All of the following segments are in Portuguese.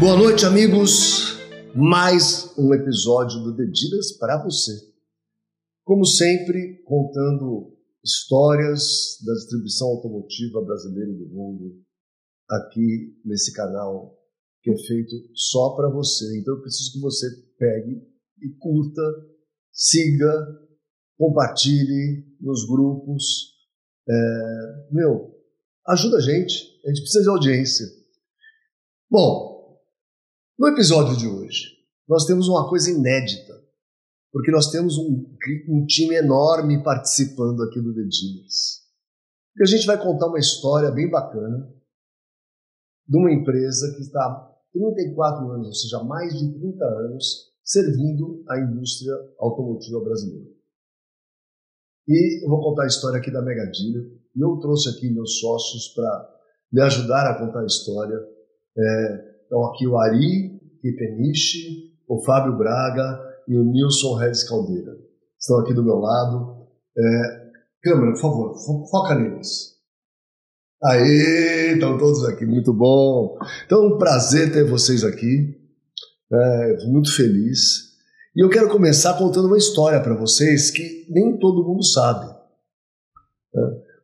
Boa noite, amigos. Mais um episódio do The Dealers para você. Como sempre, contando histórias da distribuição automotiva brasileira e do mundo aqui nesse canal que é feito só para você. Então eu preciso que você pegue e curta, siga, compartilhe nos grupos. Ajuda a gente precisa de audiência. Bom, no episódio de hoje, nós temos uma coisa inédita, porque nós temos um time enorme participando aqui do The Dealers. E a gente vai contar uma história bem bacana de uma empresa que está há 34 anos, ou seja, mais de 30 anos, servindo a indústria automotiva brasileira. E eu vou contar a história aqui da Mega Dealer, e eu trouxe aqui meus sócios para me ajudar a contar a história. Então aqui o Ari Kipenichi, o Fábio Braga e o Nilson Redes Caldeira. Estão aqui do meu lado. Câmera, por favor, foca neles. Aê, estão todos aqui, muito bom. Então, um prazer ter vocês aqui. Muito feliz. E eu quero começar contando uma história para vocês que nem todo mundo sabe.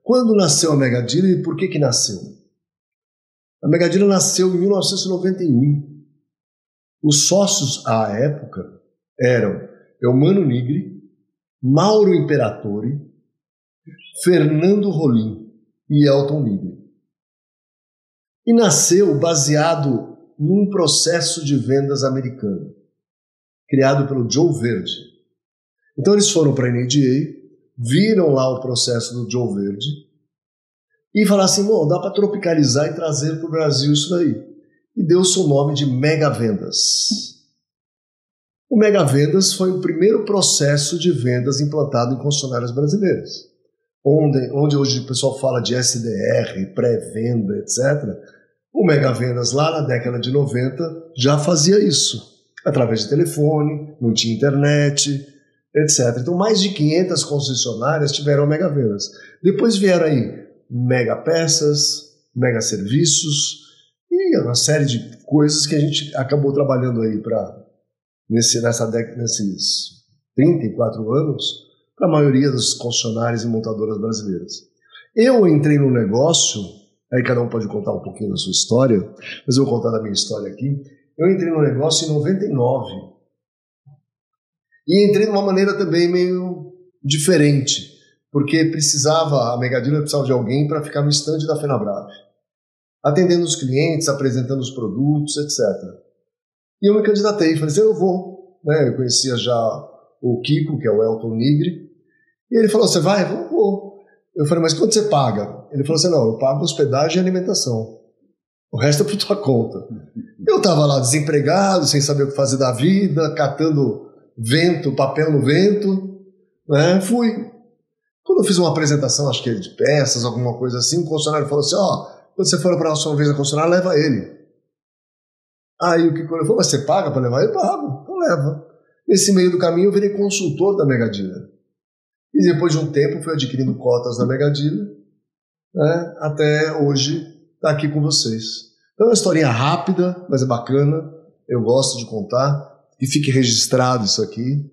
Quando nasceu a Mega Dealer e por que nasceu? A Mega Dealer nasceu em 1991. Os sócios à época eram Eumano Nigri, Mauro Imperatori, Fernando Rolim e Elton Nigri. E nasceu baseado num processo de vendas americano, criado pelo Joe Verde. Então eles foram para a NADA, viram lá o processo do Joe Verde e falaram assim, dá para tropicalizar e trazer para o Brasil isso daí. E deu-se o nome de Mega Vendas. O Mega Vendas foi o primeiro processo de vendas implantado em concessionárias brasileiras. Onde hoje o pessoal fala de SDR, pré-venda, etc. O Mega Vendas lá na década de 90 já fazia isso. Através de telefone, não tinha internet, etc. Então mais de 500 concessionárias tiveram Mega Vendas. Depois vieram aí Mega Peças, Mega Serviços e uma série de coisas que a gente acabou trabalhando aí nesses 34 anos para a maioria dos concessionários e montadoras brasileiras. Eu entrei no negócio, aí cada um pode contar um pouquinho da sua história, mas eu vou contar da minha história aqui. Eu entrei no negócio em 99 e entrei de uma maneira também meio diferente, porque a Mega Dealer precisava de alguém para ficar no stand da Fenabrave, atendendo os clientes, apresentando os produtos, etc. E eu me candidatei, falei assim, eu vou. Eu conhecia já o Kiko, que é o Elton Nigri, e ele falou, você vai? Eu vou. Eu falei, mas quanto você paga? Ele falou assim, não, eu pago hospedagem e alimentação. O resto é por tua conta. Eu estava lá desempregado, sem saber o que fazer da vida, catando papel no vento, fui. Quando eu fiz uma apresentação, acho que de peças, alguma coisa assim, o concessionário falou assim, quando você for para a próxima vez na concessionária, leva ele. Aí o Kiko falou, mas você paga para levar? Eu pago, então leva. Nesse meio do caminho eu virei consultor da Mega Dealer. E depois de um tempo fui adquirindo cotas da Mega Dealer, até hoje estar aqui com vocês. Então é uma historinha rápida, mas é bacana, eu gosto de contar, e fique registrado isso aqui.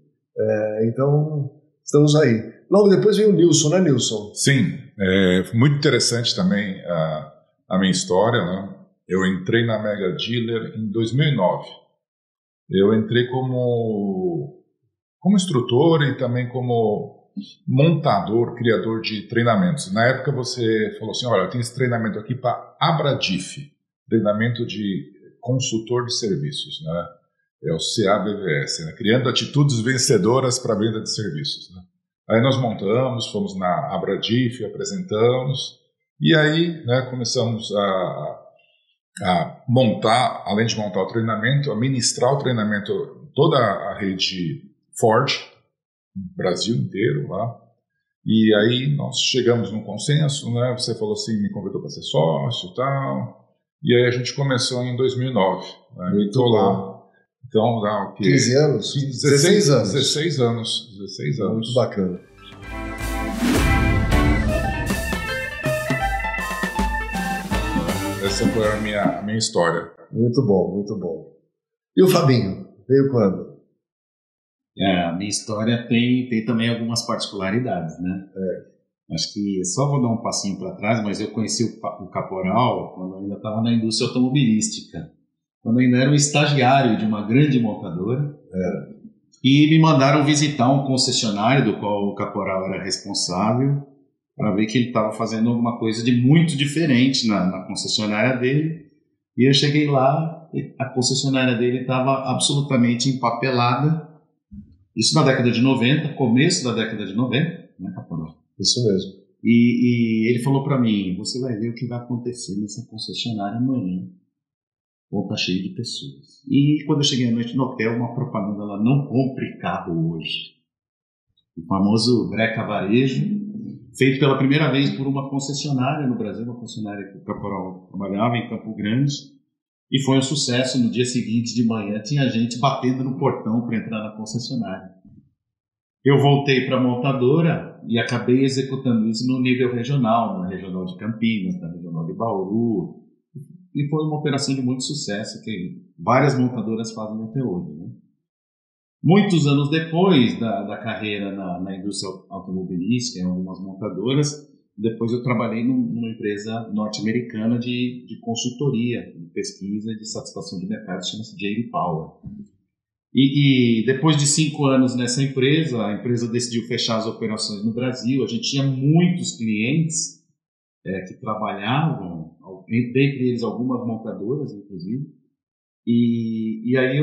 Então, estamos aí. Logo depois vem o Nilson, né, Nilson? Sim, muito interessante também a minha história, né? Eu entrei na Mega Dealer em 2009. Eu entrei como instrutor e também como montador, criador de treinamentos. Na época você falou assim, olha, eu tenho esse treinamento aqui para Abradif, treinamento de consultor de serviços, né? É o CABVS, né? Criando atitudes vencedoras para a venda de serviços, né? Aí nós montamos, fomos na Abradif, apresentamos, e aí começamos a montar, além de montar o treinamento, a ministrar o treinamento, toda a rede Ford, no Brasil inteiro lá. E aí nós chegamos num consenso, né? Você falou assim, me convidou para ser sócio e tal. E aí a gente começou em 2009. Né? Eu estou lá. Então dá o quê? 15 anos? 16 anos. 16 anos. 16 anos. Muito bacana. essa foi a minha história. Muito bom, muito bom. E o Fabinho? Veio quando? A minha história tem também algumas particularidades, né? Acho que só vou dar um passinho para trás, mas eu conheci o Caporal quando eu ainda estava na indústria automobilística, quando eu ainda era um estagiário de uma grande montadora, e me mandaram visitar um concessionário do qual o Caporal era responsável, para ver que ele estava fazendo alguma coisa de muito diferente na concessionária dele. E eu cheguei lá, a concessionária dele estava absolutamente empapelada. Isso na década de 90, começo da década de 90, né, Caporal? Isso mesmo. E ele falou para mim, você vai ver o que vai acontecer nessa concessionária amanhã. Vão estar cheio de pessoas. E quando eu cheguei à noite no hotel, uma propaganda lá, não compre carro hoje. O famoso Breca Varejo, feito pela primeira vez por uma concessionária no Brasil, uma concessionária que o Caporal trabalhava em Campo Grande, e foi um sucesso. No dia seguinte de manhã tinha gente batendo no portão para entrar na concessionária. Eu voltei para a montadora e acabei executando isso no nível regional, na regional de Campinas, na regional de Bauru, e foi uma operação de muito sucesso que várias montadoras fazem até hoje, né? Muitos anos depois da carreira na indústria automobilística, em algumas montadoras, depois eu trabalhei numa empresa norte-americana de consultoria, de pesquisa e de satisfação de mercado, chama-se J.D. Power. E depois de 5 anos nessa empresa, a empresa decidiu fechar as operações no Brasil. A gente tinha muitos clientes que trabalhavam, dentre eles algumas montadoras, inclusive, e aí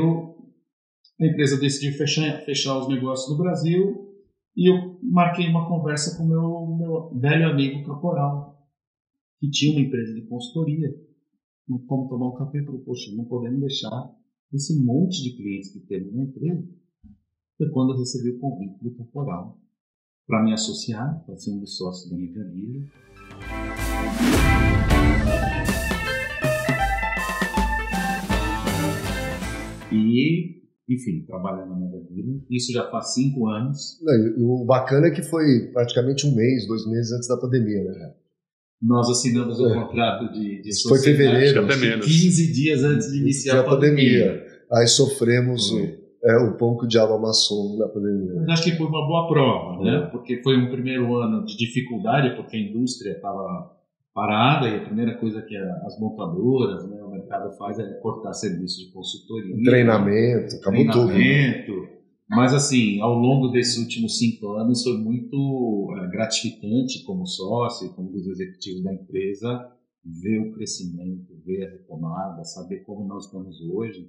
a empresa decidiu fechar os negócios no Brasil, e eu marquei uma conversa com o meu velho amigo Caporal, que tinha uma empresa de consultoria. Como tomar um café, falei, poxa, não podemos deixar esse monte de clientes que temos na empresa. Foi quando eu recebi o convite do Caporal para me associar, para ser um dos sócios da minha família. E, enfim, trabalhando na minha vida. Isso já faz 5 anos. O bacana é que foi praticamente 1 mês, 2 meses antes da pandemia, né? Nós assinamos o contrato de foi fevereiro, até menos. 15 dias antes de iniciar a pandemia. Aí sofremos o pão que o diabo amassou na pandemia. Mas acho que foi uma boa prova, né? Porque foi um primeiro ano de dificuldade, porque a indústria estava parada, e a primeira coisa que as montadoras, né, o mercado faz é cortar serviços de consultoria. Treinamento, acabou tudo. Né? Mas, assim, ao longo desses últimos 5 anos foi muito gratificante como sócio e como dos executivos da empresa ver o crescimento, ver a retomada, saber como nós estamos hoje.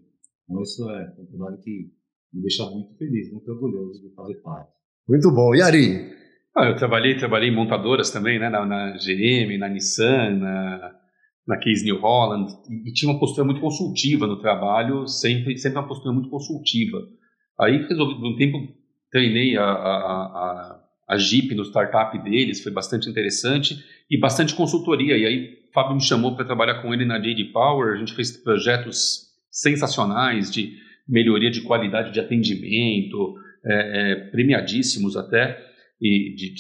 Então, isso é um trabalho que me deixa muito feliz, muito orgulhoso de fazer parte. Muito bom. E Ari? Eu trabalhei em montadoras também, né, na GM, na Nissan, na Case New Holland, e tinha uma postura muito consultiva no trabalho, sempre uma postura muito consultiva. Aí resolvi, por um tempo, treinei a Jeep no startup deles, foi bastante interessante, e bastante consultoria. E aí o Fábio me chamou para trabalhar com ele na J.D. Power. A gente fez projetos sensacionais de melhoria de qualidade de atendimento, premiadíssimos até, e de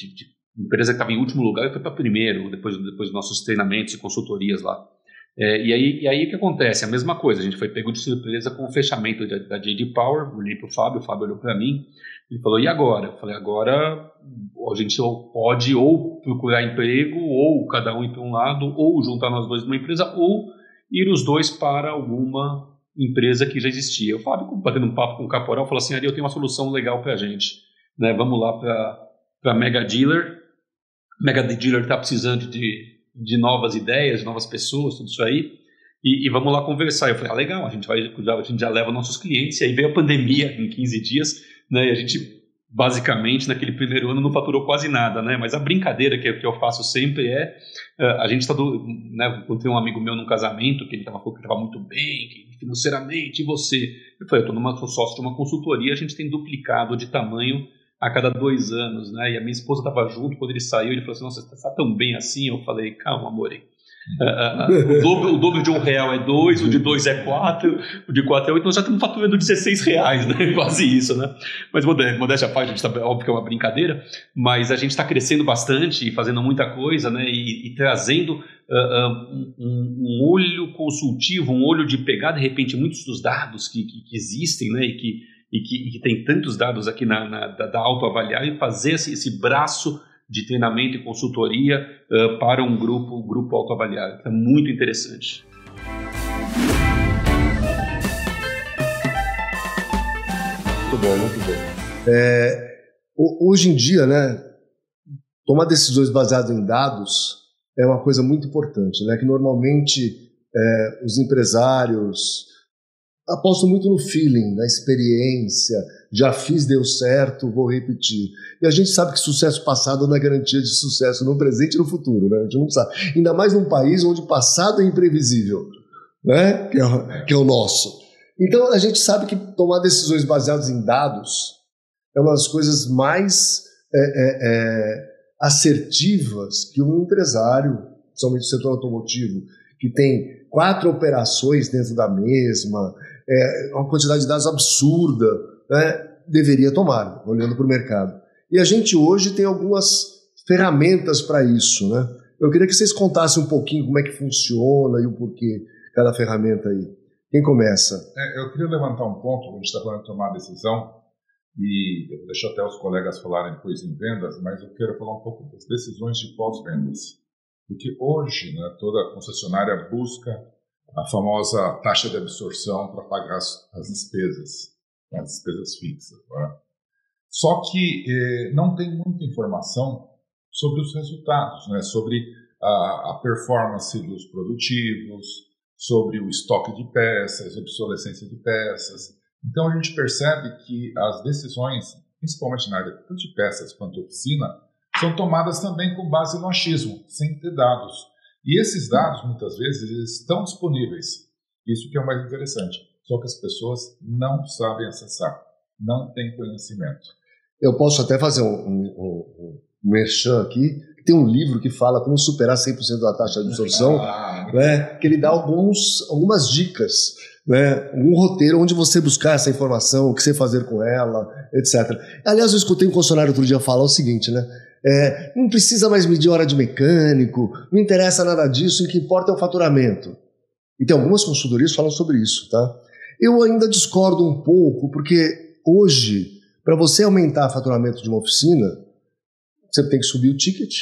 empresa que estava em último lugar e foi para primeiro, depois dos nossos treinamentos e consultorias lá. E aí o que acontece? A mesma coisa, a gente foi pego de surpresa com o fechamento da J.D. Power. Olhei para o Fábio olhou para mim, ele falou, e agora? Eu falei, agora a gente pode ou procurar emprego, ou cada um ir para um lado, ou juntar nós dois numa empresa, ou ir os dois para alguma empresa que já existia. O Fábio, batendo um papo com o Caporal, falou assim, Ari, eu tenho uma solução legal para a gente, né? Vamos lá para a Mega Dealer. Mega Dealer está precisando de novas ideias, de novas pessoas, tudo isso aí, e vamos lá conversar. Eu falei, legal, a gente já leva nossos clientes. E aí veio a pandemia em 15 dias, né, e a gente basicamente naquele primeiro ano não faturou quase nada, né, mas a brincadeira que eu faço sempre a gente né, encontrei um amigo meu num casamento que ele falou que estava muito bem financeiramente, e você? Eu falei, sou sócio de uma consultoria, a gente tem duplicado de tamanho a cada 2 anos, né? E a minha esposa estava junto, quando ele saiu, ele falou assim, nossa, você está tão bem assim? Eu falei, calma, amor. O dobro de R$1 é 2, o de 2 é 4, o de 4 é 8, nós já estamos faturando R$16, né? Quase isso, né? Mas modéstia à parte, a gente tá, óbvio que é uma brincadeira, mas a gente está crescendo bastante e fazendo muita coisa, né? E trazendo um olho consultivo, um olho de pegar, de repente, muitos dos dados que existem, né, e que tem tantos dados aqui da autoavaliar e fazer esse braço de treinamento e consultoria para um grupo autoavaliar. É muito interessante. Muito bom, muito bom. Hoje em dia, né, tomar decisões baseadas em dados é uma coisa muito importante, né, que normalmente os empresários apostam muito no feeling, na experiência, já fiz, deu certo, vou repetir. E a gente sabe que sucesso passado não é garantia de sucesso no presente e no futuro, né? A gente não sabe. Ainda mais num país onde o passado é imprevisível, né? Que é o nosso. Então a gente sabe que tomar decisões baseadas em dados é uma das coisas mais assertivas que um empresário, principalmente no setor automotivo, que tem 4 operações dentro da mesma, uma quantidade de dados absurda, né, deveria tomar, olhando para o mercado. E a gente hoje tem algumas ferramentas para isso, né? Eu queria que vocês contassem um pouquinho como é que funciona e o porquê cada ferramenta aí. Quem começa? Eu queria levantar um ponto, a gente está falando de tomar decisão, e eu deixo até os colegas falarem depois em vendas, mas eu quero falar um pouco das decisões de pós-vendas. Porque hoje, né, toda concessionária busca a famosa taxa de absorção para pagar as despesas fixas. Né? Só que não tem muita informação sobre os resultados, né? Sobre a performance dos produtivos, sobre o estoque de peças, obsolescência de peças. Então a gente percebe que as decisões, principalmente na área tanto de peças quanto de oficina, são tomadas também com base no achismo, sem ter dados. E esses dados, muitas vezes, eles estão disponíveis. Isso que é o mais interessante. Só que as pessoas não sabem acessar, não têm conhecimento. Eu posso até fazer um merchan aqui. Tem um livro que fala como superar 100% da taxa de absorção, né, que ele dá algumas dicas, né, um roteiro onde você buscar essa informação, o que você fazer com ela, etc. Aliás, eu escutei um concessionário outro dia falar o seguinte, né? Não precisa mais medir hora de mecânico, não interessa nada disso, o que importa é o faturamento. E tem algumas consultorias que falam sobre isso, tá? Eu ainda discordo um pouco, porque hoje, para você aumentar o faturamento de uma oficina, você tem que subir o ticket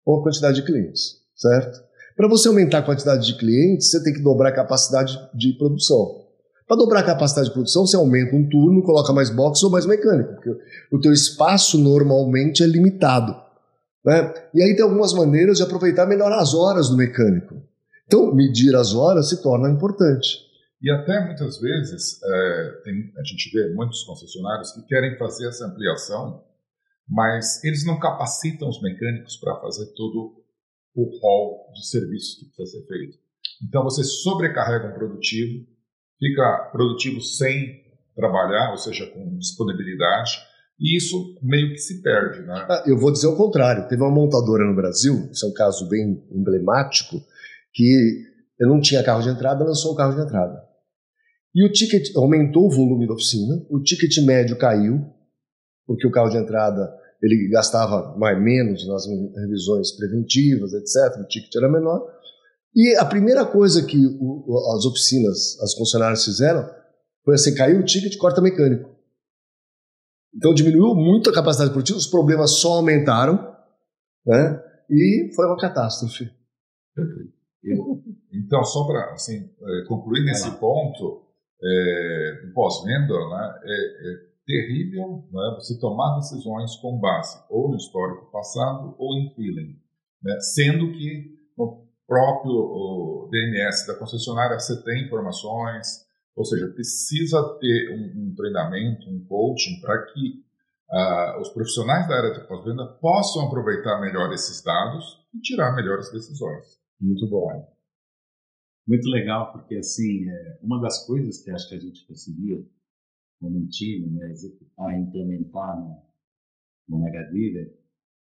ou a quantidade de clientes, certo? Para você aumentar a quantidade de clientes, você tem que dobrar a capacidade de produção. Para dobrar a capacidade de produção, você aumenta um turno, coloca mais box ou mais mecânico, porque o teu espaço normalmente é limitado, né? E aí tem algumas maneiras de aproveitar melhor as horas do mecânico. Então, medir as horas se torna importante. E até muitas vezes, a gente vê muitos concessionários que querem fazer essa ampliação, mas eles não capacitam os mecânicos para fazer todo o rol de serviços que precisa ser feito. Então, você sobrecarrega um produtivo, fica produtivo sem trabalhar, ou seja, com disponibilidade, e isso meio que se perde, né? Eu vou dizer o contrário. Teve uma montadora no Brasil, isso é um caso bem emblemático, que eu não tinha carro de entrada, lançou o carro de entrada. E o ticket aumentou o volume da oficina, o ticket médio caiu, porque o carro de entrada ele gastava menos nas revisões preventivas, etc. O ticket era menor. E a primeira coisa que as oficinas, as concessionárias fizeram foi assim, caiu o ticket, corta mecânico. Então diminuiu muito a capacidade produtiva, os problemas só aumentaram, né? E foi uma catástrofe. Então, só para concluir nesse ponto, do pós-venda, né, é terrível, né, você tomar decisões com base ou no histórico passado ou em feeling, né, sendo que no próprio DMS da concessionária você tem informações, ou seja, precisa ter um treinamento, um coaching para que os profissionais da área de pós-venda possam aproveitar melhor esses dados e tirar melhores decisões. Muito bom. Muito legal, porque assim, uma das coisas que acho que a gente conseguiu como um time, né, executar e implementar no Mega Dealer,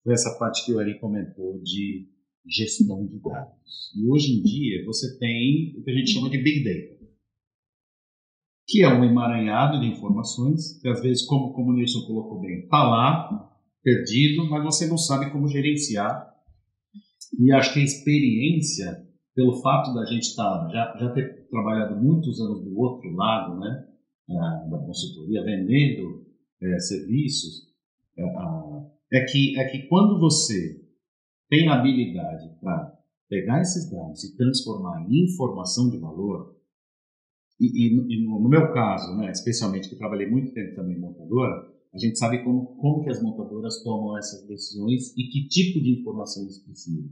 foi essa parte que o Ari comentou de gestão de dados. E hoje em dia você tem o que a gente chama de Big Data, que é um emaranhado de informações, que às vezes, como o Nilson colocou bem, está lá, perdido, mas você não sabe como gerenciar E acho que a experiência, pelo fato da gente já ter trabalhado muitos anos do outro lado, né, da consultoria, vendendo serviços, é que quando você tem a habilidade para pegar esses dados e transformar em informação de valor, e no meu caso, né, especialmente que trabalhei muito tempo também em montadora, a gente sabe como que as montadoras tomam essas decisões e que tipo de informação eles precisam.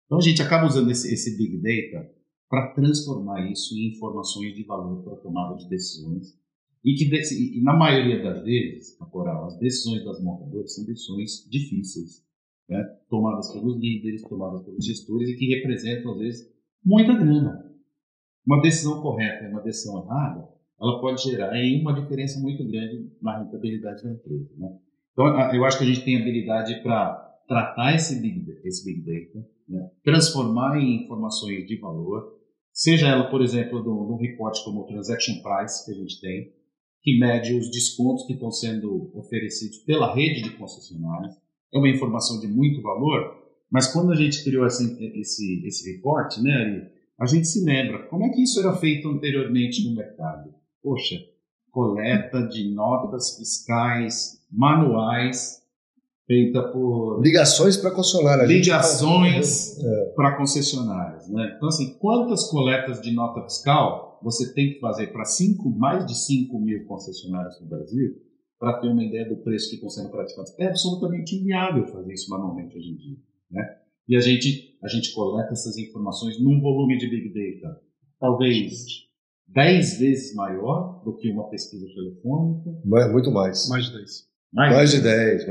Então a gente acaba usando esse Big Data para transformar isso em informações de valor para a tomada de decisões. E na maioria das vezes, Caporal, as decisões das montadoras são decisões difíceis, né? Tomadas pelos líderes, tomadas pelos gestores e que representam, às vezes, muita grana. Uma decisão correta e uma decisão errada, ela pode gerar aí uma diferença muito grande na rentabilidade da empresa, né? Então, eu acho que a gente tem habilidade para tratar esse Big Data, né? Transformar em informações de valor, seja ela, por exemplo, num reporte como o Transaction Price que a gente tem, que mede os descontos que estão sendo oferecidos pela rede de concessionárias. É uma informação de muito valor, mas quando a gente criou esse reporte, né, a gente se lembra como é que isso era feito anteriormente no mercado. Poxa, coleta de notas fiscais manuais feita por... Ligações para concessionárias. Ligações para concessionárias, né? Então, assim, quantas coletas de nota fiscal você tem que fazer para mais de 5 mil concessionárias no Brasil para ter uma ideia do preço que estão sendo praticados? É absolutamente inviável fazer isso manualmente hoje em dia, né? E a gente coleta essas informações num volume de Big Data talvez 10 vezes maior do que uma pesquisa telefônica. Muito mais. Mais de 10. Mais de 10.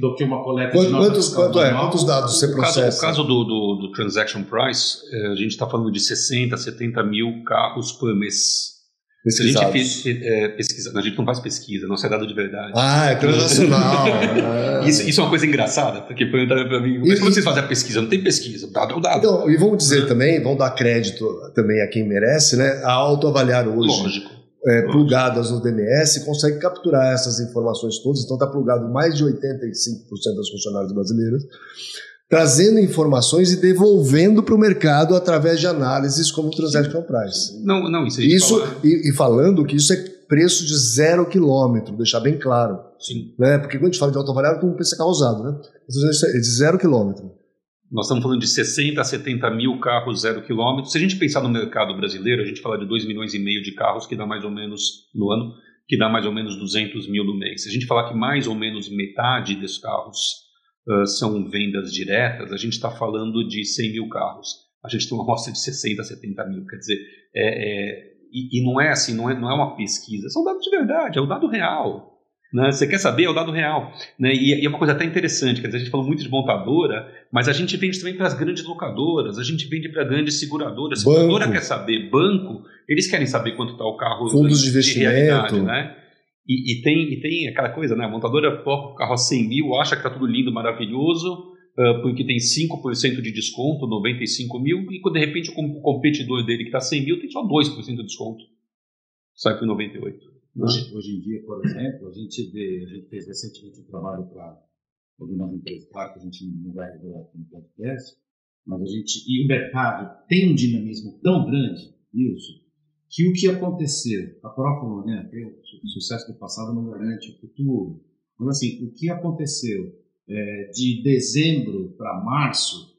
Do que uma coleta de notas fiscal. Quantos dados você processa? O caso do Transaction Price, a gente está falando de 60, 70 mil carros por mês. Pesquisados. A gente não faz pesquisa, não é dado de verdade. É transacional. Isso é uma coisa engraçada, porque perguntaram para mim, mas como vocês fazem a pesquisa? Não tem pesquisa, dado é o dado. Então, e vamos dizer também, vamos dar crédito também a quem merece, né? A autoavaliar hoje. Lógico. Plugadas no DMS, consegue capturar essas informações todas, então está plugado mais de 85% das funcionárias brasileiras, trazendo informações e devolvendo para o mercado através de análises como o Transaction Price. Não, isso e falando que isso é preço de 0 quilômetro, deixar bem claro. Sim. Né? Porque quando a gente fala de autoavaliado, todo mundo pensa carro usado, né? Então, é de 0 quilômetro. Nós estamos falando de 60 a 70 mil carros 0 km. Se a gente pensar no mercado brasileiro, a gente fala de 2,5 milhões de carros, que dá mais ou menos no ano, que dá mais ou menos 200 mil no mês. Se a gente falar que mais ou menos metade desses carros são vendas diretas, a gente está falando de 100 mil carros. A gente tem uma amostra de 60 a 70 mil. Quer dizer, e não é assim, não é uma pesquisa, são dados de verdade, é o dado real. Né? Você quer saber, é o dado real, né? E é uma coisa até interessante, quer dizer, a gente falou muito de montadora, mas a gente vende também para as grandes locadoras, a gente vende para grandes seguradoras. Seguradora quer saber, banco, eles querem saber quanto está o carro, fundos de investimento, realidade, né? E tem aquela coisa, né? A montadora coloca o carro a 100 mil, acha que está tudo lindo, maravilhoso, porque tem 5% de desconto, 95 mil, e de repente o competidor dele que está 100 mil tem só 2% de desconto, sai por 98. Hoje em dia, por exemplo, a gente fez recentemente um trabalho para algumas empresas, claro que a gente não vai revelar aqui no podcast, mas e o mercado tem um dinamismo tão grande nisso, que o que aconteceu, a própria falou, né, o sucesso do passado não garante o futuro, mas assim, o que aconteceu de dezembro para março,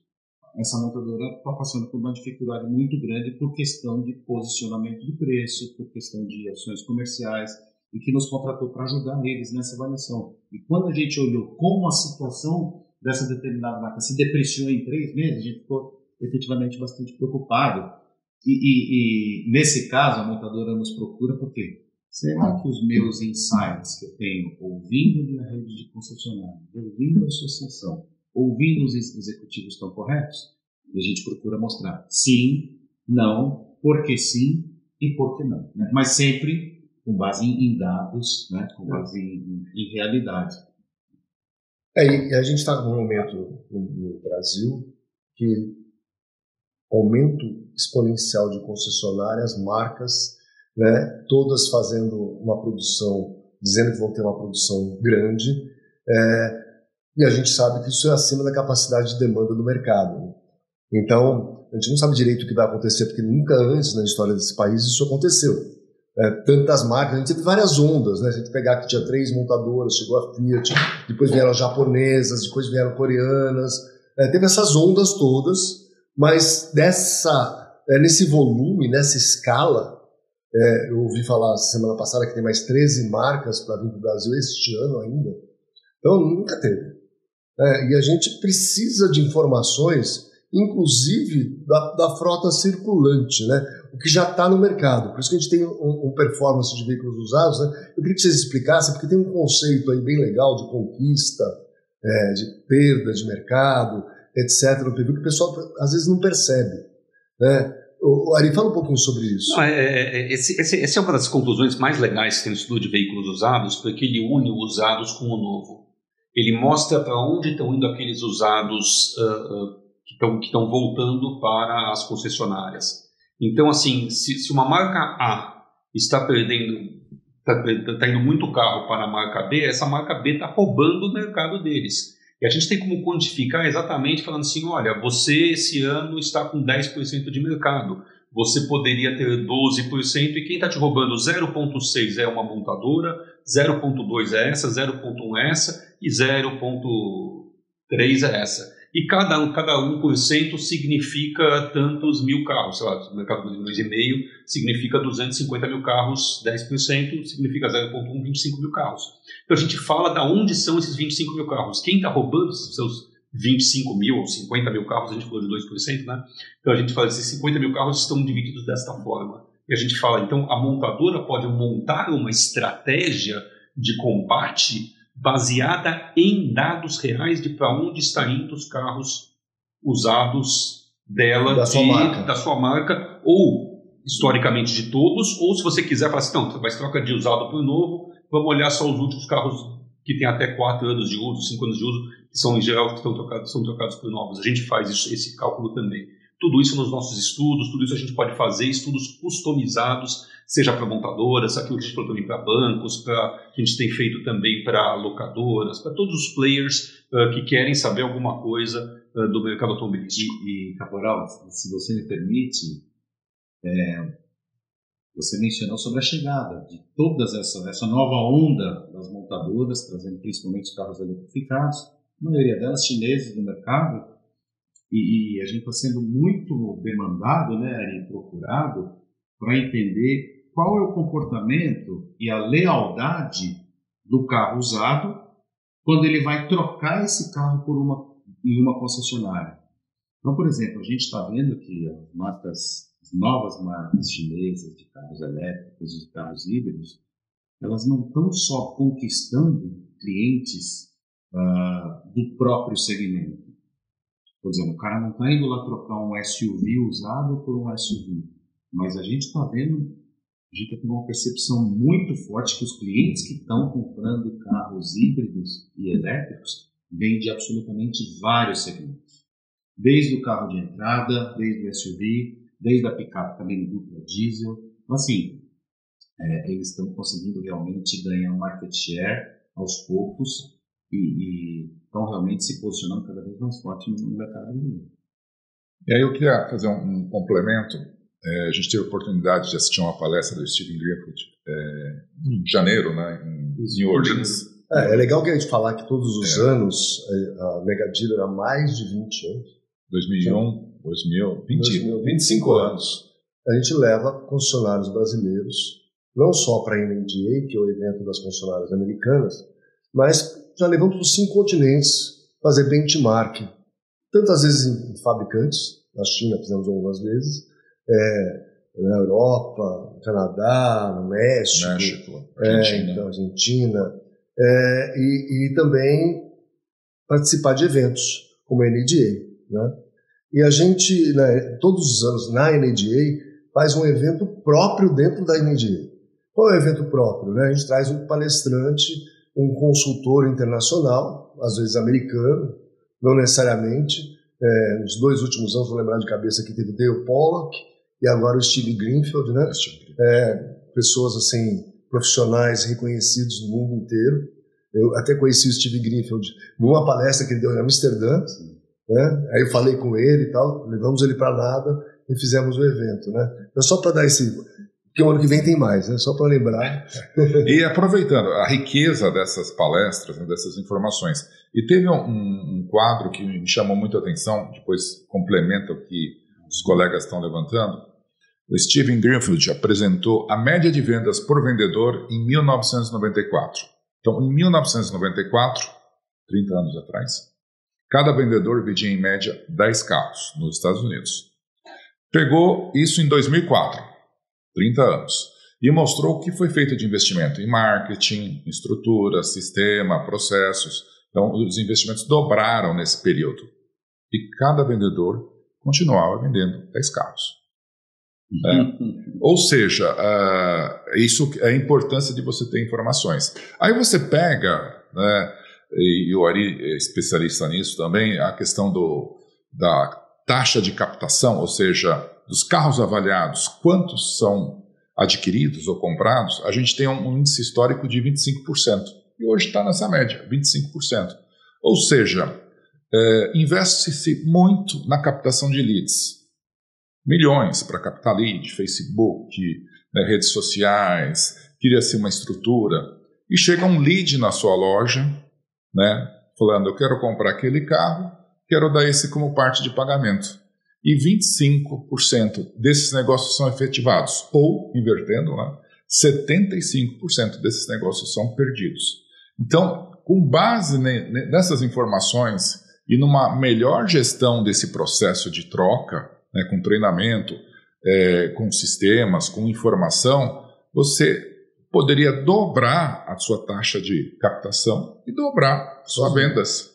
essa montadora está passando por uma dificuldade muito grande por questão de posicionamento de preço, por questão de ações comerciais, e que nos contratou para ajudar eles nessa avaliação. E quando a gente olhou como a situação dessa determinada marca se depreciou em 3 meses, a gente ficou efetivamente bastante preocupado. E nesse caso, a montadora nos procura porque será que os meus insights que eu tenho ouvindo minha rede de concessionários, ouvindo a associação, ouvindo os executivos estão corretos? E a gente procura mostrar sim, não, por que sim e por que não, né? Mas sempre com base em dados, né? Com base em realidade. E a gente está num momento no Brasil que aumento exponencial de concessionárias, marcas, né? Todas fazendo uma produção, dizendo que vão ter uma produção grande, E a gente sabe que isso é acima da capacidade de demanda do mercado, né? Então, a gente não sabe direito o que vai acontecer, porque nunca antes na história desse país isso aconteceu. Tantas marcas, a gente teve várias ondas, né? Se a gente pegar que tinha 3 montadoras, chegou a Fiat, depois vieram japonesas, depois vieram coreanas, teve essas ondas todas, mas nesse volume, nessa escala, eu ouvi falar semana passada que tem mais 13 marcas para vir para o Brasil este ano ainda, então nunca teve. E a gente precisa de informações, inclusive da frota circulante, né? O que já está no mercado. Por isso que a gente tem um performance de veículos usados, né? Eu queria que vocês explicassem, porque tem um conceito aí bem legal de conquista, de perda de mercado, etc. no PVU, que o pessoal às vezes não percebe, né? O Ari, fala um pouquinho sobre isso. Não, essa é uma das conclusões mais legais que tem no estudo de veículos usados, porque ele une os usados com o novo. Ele mostra para onde estão indo aqueles usados que estão voltando para as concessionárias. Então, assim, se uma marca A está indo muito carro para a marca B, essa marca B está roubando o mercado deles. E a gente tem como quantificar exatamente falando assim, olha, você esse ano está com 10% de mercado, você poderia ter 12% e quem está te roubando 0,6 é uma montadora, 0,2 é essa, 0,1 é essa e 0,3 é essa. E cada 1% significa tantos mil carros, sei lá, no mercado de 2,5 milhões significa 250 mil carros, 10% significa 0,1, 25 mil carros. Então a gente fala de onde são esses 25 mil carros. Quem está roubando esses seus 25 mil ou 50 mil carros, a gente falou de 2%, né? Então a gente fala que esses 50 mil carros estão divididos desta forma. E a gente fala, então a montadora pode montar uma estratégia de combate baseada em dados reais de para onde estão indo os carros usados dela, da sua marca, ou historicamente de todos, ou se você quiser falar assim, não, você vai trocar de usado por novo, vamos olhar só os últimos carros que têm até 4 anos de uso, 5 anos de uso, que são em geral que são trocados por novos. A gente faz esse cálculo também. Tudo isso nos nossos estudos, tudo isso a gente pode fazer, estudos customizados, seja para montadoras, aquilo que a gente falou também para bancos, a gente tem feito também para locadoras, para todos os players que querem saber alguma coisa do mercado automobilístico. E Caporal, se você me permite, você mencionou sobre a chegada de todas essa nova onda das montadoras, trazendo principalmente os carros eletrificados, a maioria delas chineses no mercado, e a gente está sendo muito demandado, né, e procurado para entender qual é o comportamento e a lealdade do carro usado quando ele vai trocar esse carro em uma concessionária. Então, por exemplo, a gente está vendo que as novas marcas chinesas de carros elétricos e de carros híbridos, elas não estão só conquistando clientes do próprio segmento. Por exemplo, o cara não está indo lá trocar um SUV usado por um SUV, mas a gente está vendo, a gente tem uma percepção muito forte que os clientes que estão comprando carros híbridos e elétricos vêm de absolutamente vários segmentos. Desde o carro de entrada, desde o SUV, desde a picape também dupla diesel. Então, assim, eles estão conseguindo realmente ganhar um market share aos poucos e estão realmente se posicionando cada vez mais forte no mercado brasileiro. E aí eu queria fazer um complemento. A gente teve a oportunidade de assistir uma palestra do Steven Greenfield em janeiro, né, em New Orleans. É legal que a gente falar que todos os anos a Mega Dealer há mais de 20 anos. 2001, 25 anos. A gente leva concessionários brasileiros, não só para a NADA, que é o evento das concessionárias americanas, mas já levamos para os 5 continentes fazer benchmark. Tantas vezes em fabricantes, na China fizemos algumas vezes, na Europa, no Canadá, no México, Argentina, e também participar de eventos como a NADA, né? E a gente, todos os anos na NADA, faz um evento próprio dentro da NADA. Qual é o evento próprio? Né? A gente traz um palestrante, um consultor internacional, às vezes americano, não necessariamente. Nos 2 últimos anos, vou lembrar de cabeça que teve o Dale Pollock e agora o Steve Greenfield, né? Pessoas assim, profissionais reconhecidos no mundo inteiro. Eu até conheci o Steve Greenfield numa palestra que ele deu em Amsterdã, né? Aí eu falei com ele e tal, levamos ele para nada e fizemos o evento, né? Então, só para dar esse... Porque o ano que vem tem mais, né? Só para lembrar. E aproveitando a riqueza dessas palestras, né, dessas informações, e teve um quadro que me chamou muito a atenção, depois complementa o que os colegas estão levantando. O Steven Greenfield apresentou a média de vendas por vendedor em 1994. Então, em 1994, 30 anos atrás, cada vendedor vendia em média 10 carros nos Estados Unidos. Pegou isso em 2004, 30 anos, e mostrou o que foi feito de investimento em marketing, estrutura, sistema, processos. Então, os investimentos dobraram nesse período. E cada vendedor continuava vendendo 10 carros. Ou seja, isso é a importância de você ter informações. Aí você pega, né, e o Ari é especialista nisso também, a questão da taxa de captação, ou seja, dos carros avaliados, quantos são adquiridos ou comprados, a gente tem um índice histórico de 25%. E hoje está nessa média, 25%. Ou seja, investe-se muito na captação de leads. Milhões para captar lead, Facebook, né, redes sociais, cria-se uma estrutura. E chega um lead na sua loja, né, falando, eu quero comprar aquele carro, quero dar esse como parte de pagamento. E 25% desses negócios são efetivados. Ou, invertendo, né, 75% desses negócios são perdidos. Então, com base nessas informações e numa melhor gestão desse processo de troca, né, com treinamento, com sistemas, com informação, você poderia dobrar a sua taxa de captação e dobrar suas vendas.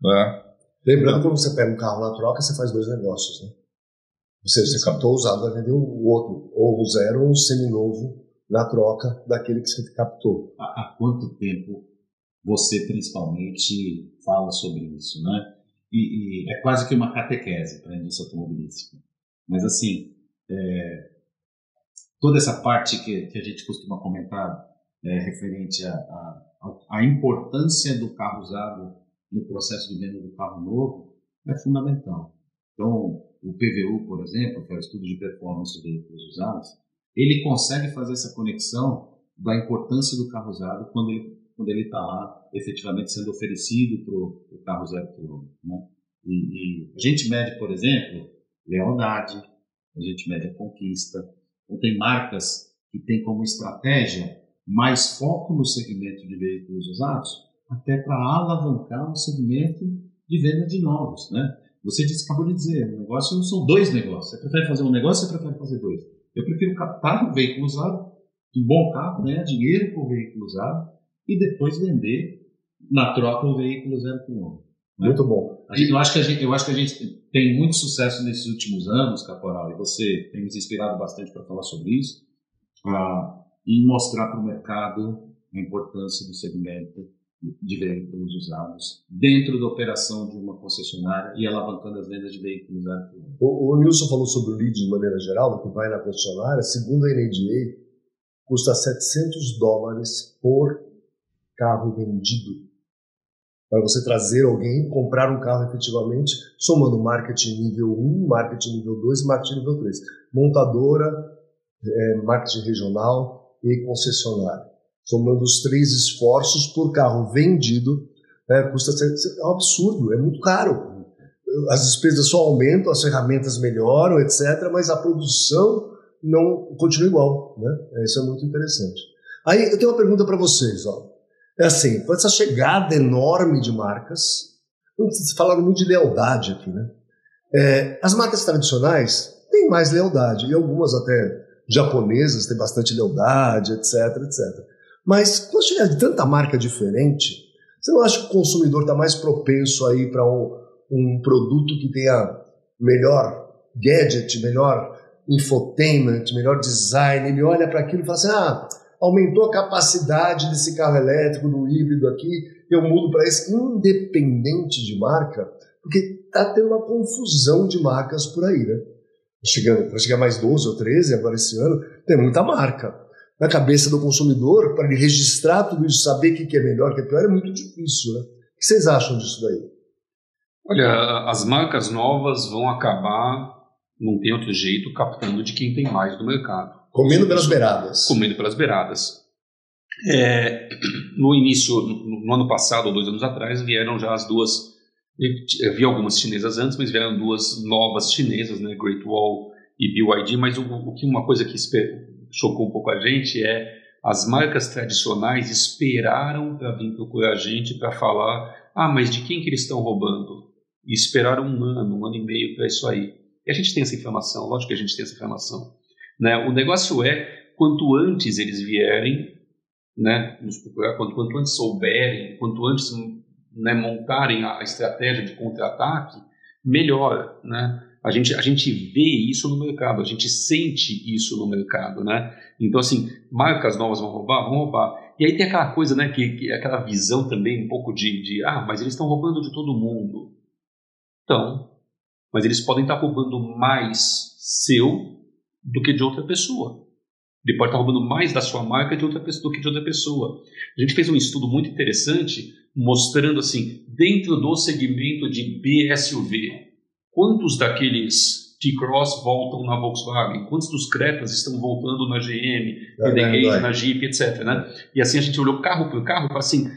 Né? Lembrando, quando você pega um carro na troca, você faz 2 negócios. Né? Você captou o usado, vai vender o outro, ou o zero ou o seminovo na troca daquele que você captou. Há quanto tempo você principalmente fala sobre isso, né? E é quase que uma catequese para a indústria automobilística. Mas assim, toda essa parte que a gente costuma comentar referente à importância do carro usado no processo de venda do carro novo é fundamental. Então, o PVU, por exemplo, que é o estudo de performance de veículos usados, ele consegue fazer essa conexão da importância do carro usado quando ele está lá efetivamente sendo oferecido para o carro 0 km. Né? E a gente mede, por exemplo, lealdade, a gente mede a conquista. Então, tem marcas que têm como estratégia mais foco no segmento de veículos usados, até para alavancar o segmento de venda de novos. Né? Você acabou de dizer, o negócio são 2 negócios. Você prefere fazer um negócio ou você prefere fazer 2? Eu prefiro captar um veículo usado, um bom carro, ganhar dinheiro com o veículo usado, e depois vender na troca o veículo 0 km. Muito bom. Eu acho que a gente tem muito sucesso nesses últimos anos, Caporal, e você tem nos inspirado bastante para falar sobre isso, e mostrar para o mercado a importância do segmento de veículos usados dentro da operação de uma concessionária e alavancando as vendas de veículos 0 km. O Nilson falou sobre o lead de maneira geral, que vai na concessionária. Segundo a NADA, custa $700 por carro vendido. Para você trazer alguém, comprar um carro efetivamente, somando marketing nível 1, marketing nível 2 e marketing nível 3. Montadora, marketing regional e concessionária. Somando os 3 esforços por carro vendido, custa é um absurdo, é muito caro. As despesas só aumentam, as ferramentas melhoram, etc., mas a produção não continua igual. Né? Isso é muito interessante. Aí eu tenho uma pergunta para vocês. Ó. É assim, com essa chegada enorme de marcas, vocês falaram muito de lealdade aqui, né? As marcas tradicionais têm mais lealdade, e algumas até japonesas têm bastante lealdade, etc, etc. Mas quando chega de tanta marca diferente, você não acha que o consumidor está mais propenso a ir para um produto que tenha melhor gadget, melhor infotainment, melhor design? Ele olha para aquilo e fala assim, aumentou a capacidade desse carro elétrico, do híbrido aqui, eu mudo para esse, independente de marca, porque está tendo uma confusão de marcas por aí, né? Vai chegar mais 12 ou 13 agora esse ano, tem muita marca. na cabeça do consumidor para ele registrar tudo isso, saber o que é melhor, o que é pior, é muito difícil, né? O que vocês acham disso daí? Olha, as marcas novas vão acabar, não tem outro jeito, captando de quem tem mais no mercado. Comendo pelas beiradas. Comendo pelas beiradas. No início, no ano passado, ou 2 anos atrás, vieram já as duas. Vi algumas chinesas antes, mas vieram 2 novas chinesas, né, Great Wall e BYD. Mas uma coisa que chocou um pouco a gente é as marcas tradicionais esperaram para vir procurar a gente para falar: mas de quem que eles estão roubando? E esperaram 1 ano, 1 ano e meio para isso aí. E a gente tem essa informação, lógico que a gente tem essa informação. Né? O negócio é, quanto antes eles vierem, né, nos procurar, quanto antes souberem, quanto antes, né, montarem a estratégia de contra-ataque, melhor. Né? A gente vê isso no mercado, a gente sente isso no mercado. Né? Então, assim, marcas novas vão roubar? Vão roubar. E aí tem aquela coisa, né, que é aquela visão também um pouco mas eles estão roubando de todo mundo. Então, mas eles podem estar roubando mais seu do que de outra pessoa. Ele pode estar roubando mais da sua marca do que de outra pessoa. A gente fez um estudo muito interessante mostrando assim, dentro do segmento de BSUV, quantos daqueles T-Cross voltam na Volkswagen, quantos dos Cretas estão voltando na GM, na Jeep, etc. Né? E assim a gente olhou carro por carro e falou assim,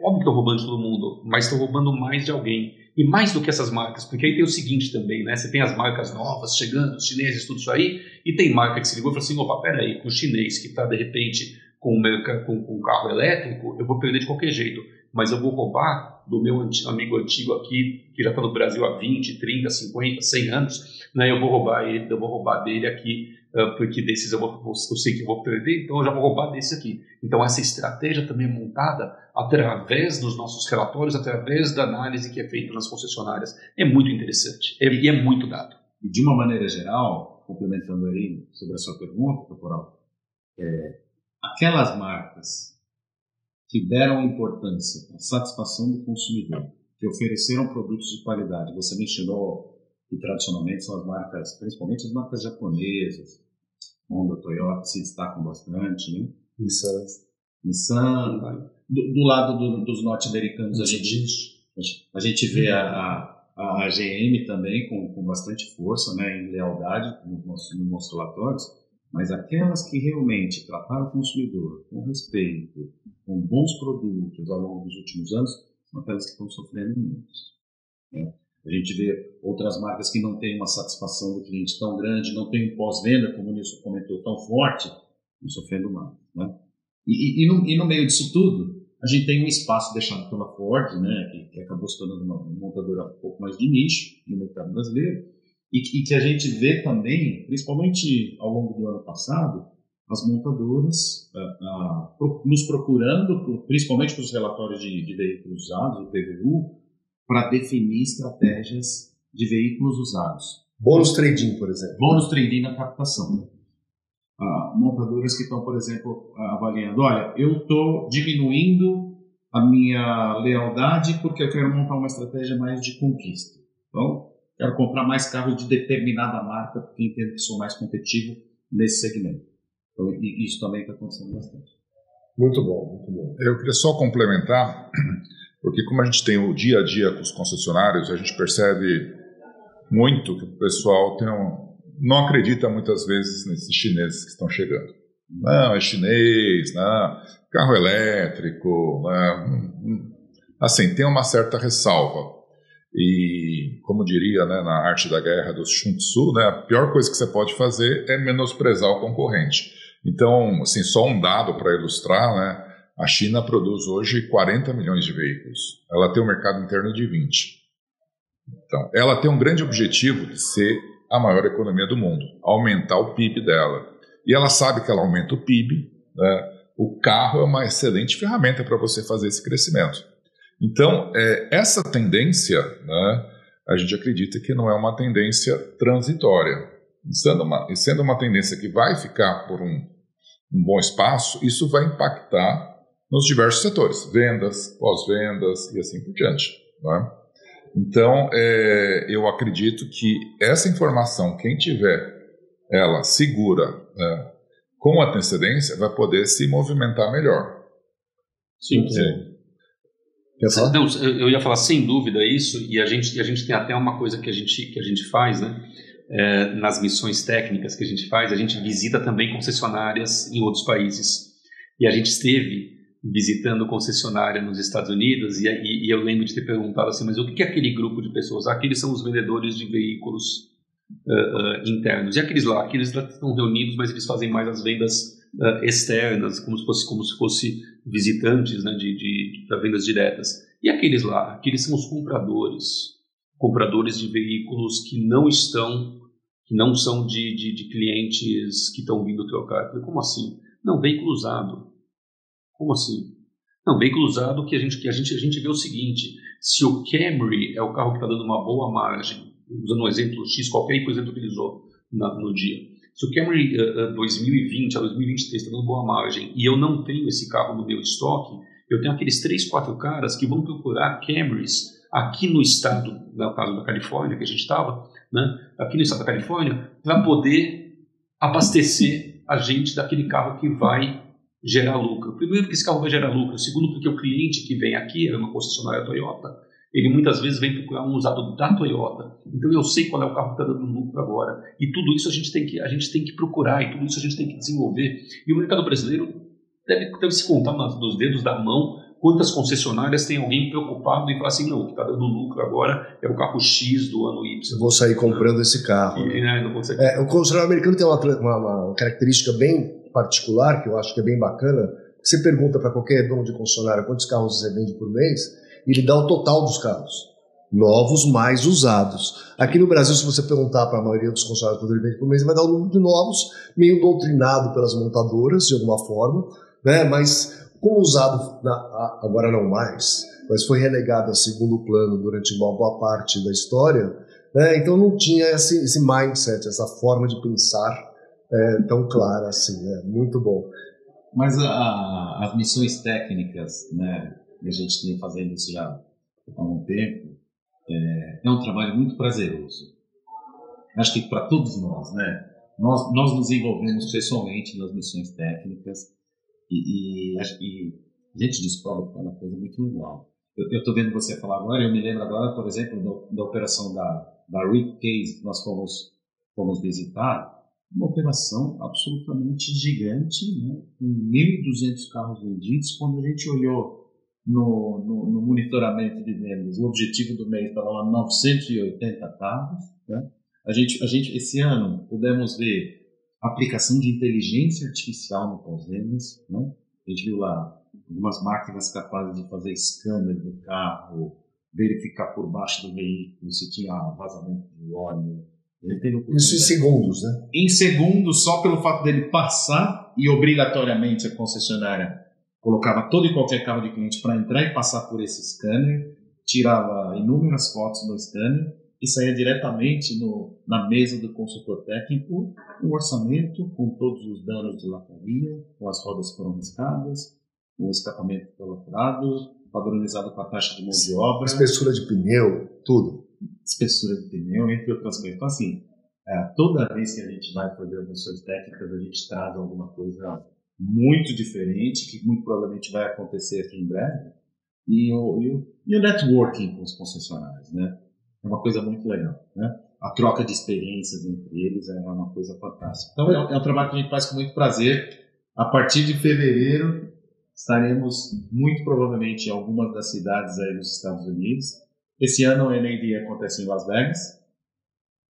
óbvio que estão roubando de todo mundo, mas estão roubando mais de alguém. E mais do que essas marcas, porque aí tem o seguinte também, né? Você tem as marcas novas chegando, os chineses, tudo isso aí, e tem marca que se ligou e falou assim, opa, peraí, com o chinês que está de repente com um carro elétrico, eu vou perder de qualquer jeito, mas eu vou roubar do meu amigo antigo aqui, que já está no Brasil há 20, 30, 50, 100 anos, né? Eu vou roubar dele aqui, porque desses eu sei que eu vou perder, então eu já vou roubar desse aqui. Então essa estratégia também é montada através dos nossos relatórios, através da análise que é feita nas concessionárias. É muito interessante e é muito dado. E de uma maneira geral, complementando aí sobre a sua pergunta, Caporal, aquelas marcas que deram importância para a satisfação do consumidor, que ofereceram produtos de qualidade, você mencionou que tradicionalmente são as marcas, principalmente as marcas japonesas, Honda, Toyota se destacam bastante, né? Nissan. Do lado dos norte-americanos a gente vê a GM também com bastante força, né, em lealdade nos nossos relatórios, mas aquelas que realmente trataram o consumidor com respeito, com bons produtos ao longo dos últimos anos, são aquelas que estão sofrendo menos. Né? A gente vê outras marcas que não têm uma satisfação do cliente tão grande, não tem um pós-venda, como o Nilson comentou, tão forte, estão sofrendo mais. Né? E no meio disso tudo, a gente tem um espaço deixado pela Ford, né, que acabou se tornando uma montadora um pouco mais de nicho no mercado brasileiro, e que a gente vê também, principalmente ao longo do ano passado, as montadoras nos procurando, principalmente para os relatórios de veículos usados, o PVU, para definir estratégias de veículos usados. Bônus trading, por exemplo. Bônus trading na captação. Montadoras que estão, por exemplo, avaliando, olha, eu estou diminuindo a minha lealdade porque eu quero montar uma estratégia mais de conquista. Então, quero comprar mais carros de determinada marca porque entendo que sou mais competitivo nesse segmento. Então, isso também está acontecendo bastante. Muito bom, muito bom. Eu queria só complementar, porque como a gente tem o dia a dia com os concessionários, a gente percebe muito que o pessoal não acredita muitas vezes nesses chineses que estão chegando. Não, é chinês, não, carro elétrico, não. Assim, tem uma certa ressalva. E, como diria, né, na arte da guerra do Sun Tzu, né, a pior coisa que você pode fazer é menosprezar o concorrente. Então, assim, só um dado para ilustrar, né, a China produz hoje 40 milhões de veículos. Ela tem um mercado interno de 20. Então, ela tem um grande objetivo de ser a maior economia do mundo, aumentar o PIB dela. E ela sabe que ela aumenta o PIB, né? O carro é uma excelente ferramenta para você fazer esse crescimento. Então, essa tendência, né, a gente acredita que não é uma tendência transitória. Sendo uma tendência que vai ficar por um bom espaço, isso vai impactar nos diversos setores, vendas, pós-vendas e assim por diante. Né? Então, eu acredito que essa informação, quem tiver ela segura, né, com antecedência, vai poder se movimentar melhor. Sim. Quer falar? Não, eu ia falar sem dúvida isso, e a gente tem até uma coisa que a gente faz, né? Nas missões técnicas que a gente visita também concessionárias em outros países. E a gente esteve visitando concessionária nos Estados Unidos e eu lembro de ter perguntado assim, mas o que é aquele grupo de pessoas? Aqueles são os vendedores de veículos internos. E aqueles lá estão reunidos, mas eles fazem mais as vendas externas, como se fosse visitantes, né, para vendas diretas. E aqueles lá, aqueles são os compradores de veículos que não são de clientes que estão vindo trocar. Eu falei, como assim? Não, veículo usado. Como assim? Não, veículo usado que a gente vê o seguinte, se o Camry é o carro que está dando uma boa margem, usando um exemplo X qualquer, por exemplo, utilizou no dia. Se o Camry 2020 a 2023 está dando boa margem e eu não tenho esse carro no meu estoque, eu tenho aqueles 3, 4 caras que vão procurar Camrys aqui no estado, no caso da Califórnia, que a gente estava, né, aqui no estado da Califórnia, para poder abastecer a gente daquele carro que vai gerar lucro. Primeiro, porque esse carro vai gerar lucro. Segundo, porque o cliente que vem aqui, é uma concessionária Toyota, ele muitas vezes vem procurar um usado da Toyota. Então eu sei qual é o carro que está dando lucro agora. E tudo isso a gente tem que procurar, e tudo isso a gente tem que desenvolver. E o mercado brasileiro deve se contar nos dedos da mão quantas concessionárias tem alguém preocupado em falar assim, não, o que está dando lucro agora é o carro X do ano Y. Vou sair comprando esse carro. O concessionário americano tem uma característica bem particular, que eu acho que é bem bacana. Você pergunta para qualquer dono de concessionária quantos carros você vende por mês, e ele dá o total dos carros, novos mais usados. Aqui no Brasil, se você perguntar para a maioria dos concessionários quanto ele vende por mês, ele vai dar o número de novos, meio doutrinado pelas montadoras, de alguma forma, né? Mas como usado, agora não mais, mas foi relegado a segundo plano durante uma boa parte da história, né? Então não tinha esse mindset, essa forma de pensar tão clara assim, né? Muito bom. Mas as missões técnicas, né, que a gente tem fazendo isso já há um tempo, é um trabalho muito prazeroso. Acho que para todos nós, né? Nós nos envolvemos pessoalmente nas missões técnicas e a gente descobre que é uma coisa muito legal. Eu estou vendo você falar agora, eu me lembro agora, por exemplo, da operação da RIP Case que nós fomos visitar, uma operação absolutamente gigante, né? Com 1.200 carros vendidos. Quando a gente olhou no monitoramento de vendas, o objetivo do mês estava lá 980 carros, né? A gente esse ano pudemos ver aplicação de inteligência artificial no pós-vendas, né? A gente viu lá algumas máquinas capazes de fazer scanner do carro, verificar por baixo do veículo se tinha vazamento de óleo. Isso em segundos, né? Em segundos, só pelo fato dele passar, e obrigatoriamente a concessionária colocava todo e qualquer carro de cliente para entrar e passar por esse scanner, tirava inúmeras fotos no scanner e saía diretamente na mesa do consultor técnico um orçamento com todos os danos de lataria, com as rodas que foram riscadas, o escapamento colaborado, padronizado com a taxa de mão de obra. Espessura de pneu, tudo. Espessura de pneu, entre outras coisas. Então, assim, toda vez que a gente vai fazer missões técnicas, a gente traz alguma coisa muito diferente, que muito provavelmente vai acontecer aqui em breve, e o networking com os concessionários, né? É uma coisa muito legal, né? A troca de experiências entre eles é uma coisa fantástica. Então, é um trabalho que a gente faz com muito prazer. A partir de fevereiro, estaremos muito provavelmente em algumas das cidades aí dos Estados Unidos. Esse ano o NAD acontece em Las Vegas.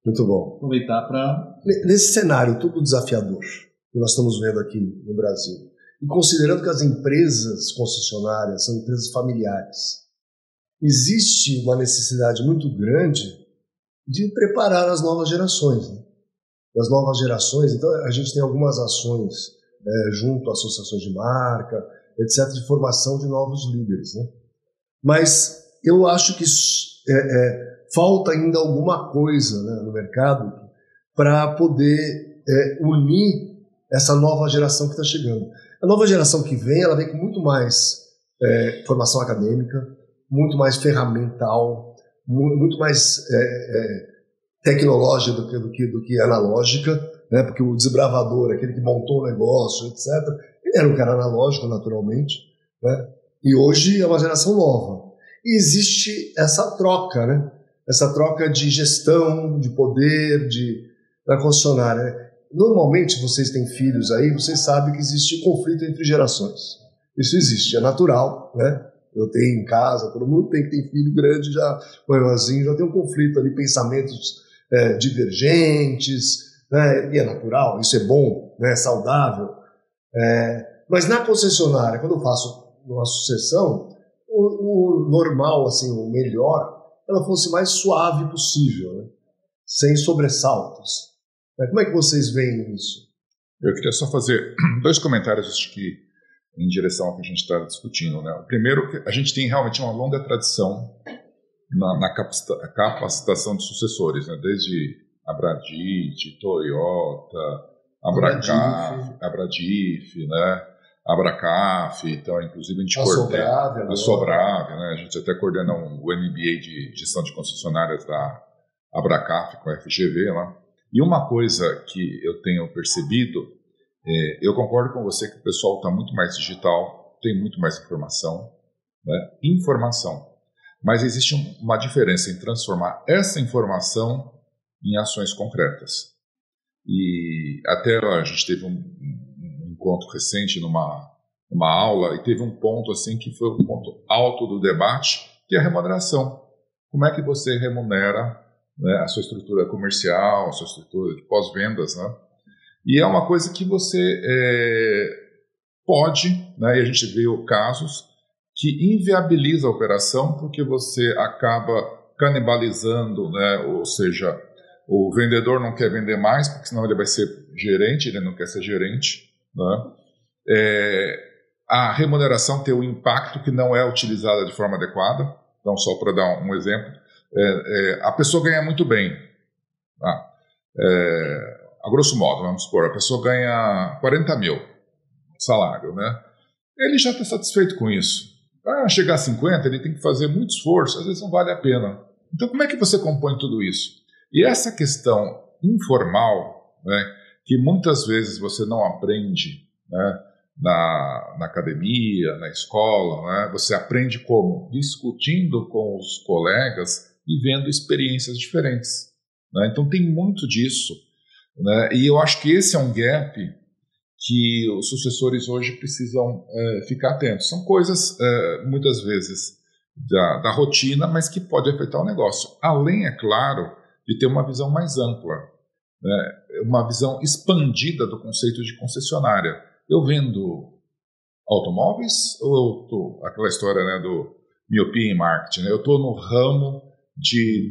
Muito bom. Aproveitar para... Nesse cenário todo desafiador que nós estamos vendo aqui no Brasil, e considerando que as empresas concessionárias são empresas familiares, existe uma necessidade muito grande de preparar as novas gerações. Né? As novas gerações, então a gente tem algumas ações junto a associações de marca, etc., de formação de novos líderes. Né? Mas eu acho que falta ainda alguma coisa, né, no mercado para poder unir essa nova geração que está chegando. A nova geração que vem, ela vem com muito mais formação acadêmica, muito mais ferramental, muito mais tecnológica do que analógica, né? Porque o desbravador, aquele que montou o negócio, etc., ele era um cara analógico, naturalmente, né? E hoje é uma geração nova. E existe essa troca, né? Essa troca de gestão, de poder, da concessionária. Normalmente, vocês têm filhos aí, vocês sabem que existe conflito entre gerações. Isso existe, é natural, né? Eu tenho em casa, todo mundo tem que ter filho grande, já maiorzinho, já tem um conflito ali, pensamentos divergentes, né? E é natural, isso é bom, né? É saudável. Mas na concessionária, quando eu faço uma sucessão, o normal, assim, o melhor, ela fosse mais suave possível, né? Sem sobressaltos. Como é que vocês veem isso? Eu queria só fazer 2 comentários, acho que em direção ao que a gente está discutindo, né? O primeiro, que a gente tem realmente uma longa tradição na capacitação de sucessores, né? Desde Abradit, Toyota, Abradif, né? Abracaf, então, inclusive a gente coordena a Sobrave, né? A gente até coordena o MBA de gestão de concessionárias da Abracaf com a FGV lá. E uma coisa que eu tenho percebido, eu concordo com você que o pessoal está muito mais digital, tem muito mais informação, né? Mas existe uma diferença em transformar essa informação em ações concretas. E até a gente teve um encontro recente numa aula e teve um ponto assim que foi um ponto alto do debate, que é a remuneração. Como é que você remunera, né, a sua estrutura comercial, a sua estrutura de pós-vendas, né? E é uma coisa que você pode, né, e a gente vê casos que inviabiliza a operação porque você acaba canibalizando, né, ou seja, o vendedor não quer vender mais porque senão ele vai ser gerente, ele não quer ser gerente, né? A remuneração tem um impacto que não é utilizada de forma adequada. Então, só para dar um exemplo, a pessoa ganha muito bem. A grosso modo, vamos supor, a pessoa ganha 40 mil salário, né? Ele já está satisfeito com isso. Para chegar a 50, ele tem que fazer muito esforço, às vezes não vale a pena. Então, como é que você compõe tudo isso? E essa questão informal, né, que muitas vezes você não aprende, né, na academia, na escola, né, você aprende como? Discutindo com os colegas e vendo experiências diferentes, né? Então tem muito disso, né? E eu acho que esse é um gap que os sucessores hoje precisam ficar atentos. São coisas, muitas vezes, da rotina, mas que pode afetar o negócio. Além, é claro, de ter uma visão mais ampla, né? Uma visão expandida do conceito de concessionária. Eu vendo automóveis ou eu estou, aquela história, né, do miopia em marketing, né? Eu estou no ramo de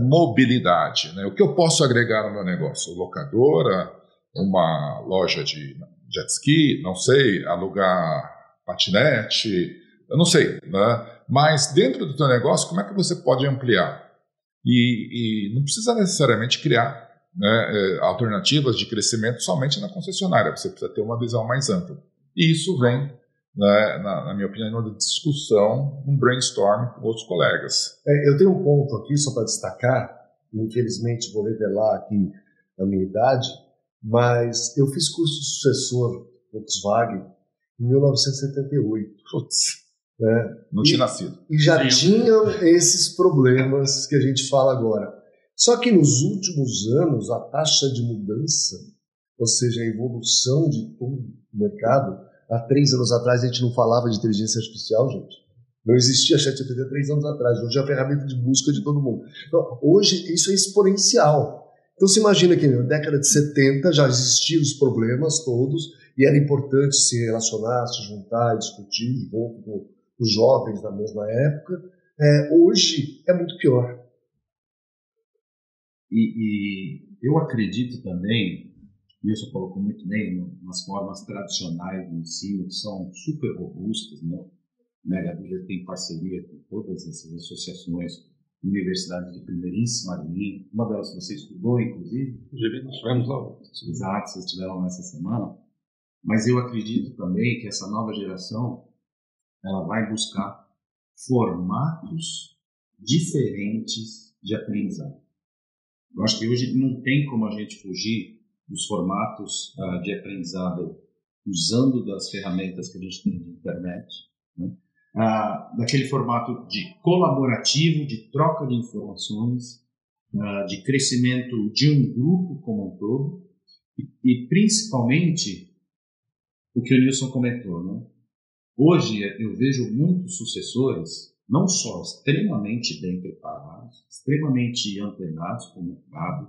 mobilidade, né? O que eu posso agregar no meu negócio? Locadora, uma loja de jet ski, não sei, alugar patinete, eu não sei, né? Mas dentro do teu negócio, como é que você pode ampliar? E não precisa necessariamente criar, né, alternativas de crescimento somente na concessionária, você precisa ter uma visão mais ampla. E isso vem, né, na minha opinião, numa discussão, um brainstorm com outros colegas. Eu tenho um ponto aqui só para destacar, infelizmente vou revelar aqui a minha idade, mas eu fiz curso de sucessor Volkswagen em 1978. Putz, né? Não tinha nascido. E já tinham esses problemas que a gente fala agora. Só que nos últimos anos, a taxa de mudança, ou seja, a evolução de todo o mercado, há 3 anos atrás a gente não falava de inteligência artificial, gente. Não existia ChatGPT há 3 anos atrás. Hoje é a ferramenta de busca de todo mundo. Então, hoje isso é exponencial. Então, você imagina que na década de 70 já existiam os problemas todos e era importante se relacionar, se juntar, discutir junto com os jovens da mesma época. Hoje é muito pior. E eu acredito também, e isso colocou muito bem, nas formas tradicionais do ensino, que são super robustas, né? A Bíblia tem parceria com todas essas associações, universidades de primeiríssima linha, uma delas você estudou, inclusive. Nós tivemos lá. Exato, vocês estiveram nessa semana. Mas eu acredito também que essa nova geração ela vai buscar formatos diferentes de aprendizado. Eu acho que hoje não tem como a gente fugir os formatos de aprendizado usando das ferramentas que a gente tem de internet, né? Daquele formato de colaborativo, de troca de informações, de crescimento de um grupo como um todo, e principalmente o que o Nilson comentou, né? Hoje eu vejo muitos sucessores, não só extremamente bem preparados, extremamente antenados com o mercado,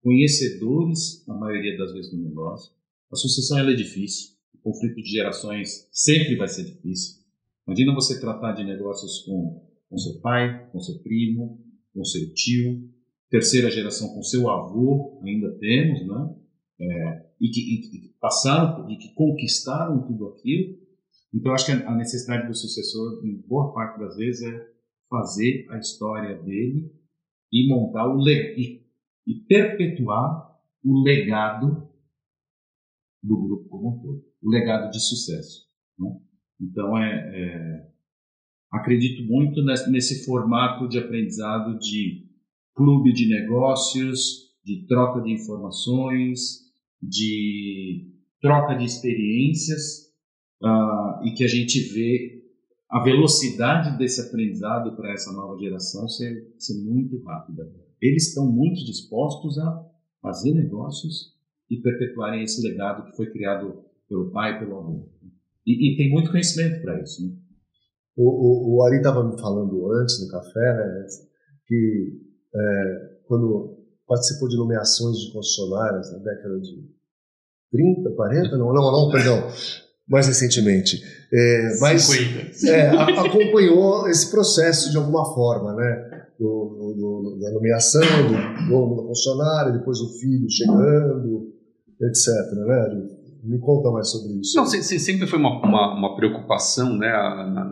conhecedores, a maioria das vezes, do negócio. A sucessão ela é difícil, o conflito de gerações sempre vai ser difícil. Imagina você tratar de negócios com seu pai, com seu primo, com seu tio, terceira geração com seu avô, ainda temos, né? E que passaram, e que conquistaram tudo aquilo. Então, eu acho que a necessidade do sucessor, em boa parte das vezes, é fazer a história dele e montar e perpetuar o legado do grupo como um todo, o legado de sucesso, né? Então, acredito muito nesse formato de aprendizado de clube de negócios, de troca de informações, de troca de experiências, e que a gente vê a velocidade desse aprendizado para essa nova geração ser muito rápida. Eles estão muito dispostos a fazer negócios e perpetuarem esse legado que foi criado pelo pai e pelo avô. E tem muito conhecimento para isso, né? O Ari estava me falando antes no café, né, que quando participou de nomeações de concessionárias na década de 30, 40, não, perdão, mais recentemente, mas acompanhou esse processo de alguma forma, né, da nomeação do dono da concessionária, depois o filho chegando, etc, né? Me conta mais sobre isso. Não, sempre foi uma preocupação, né,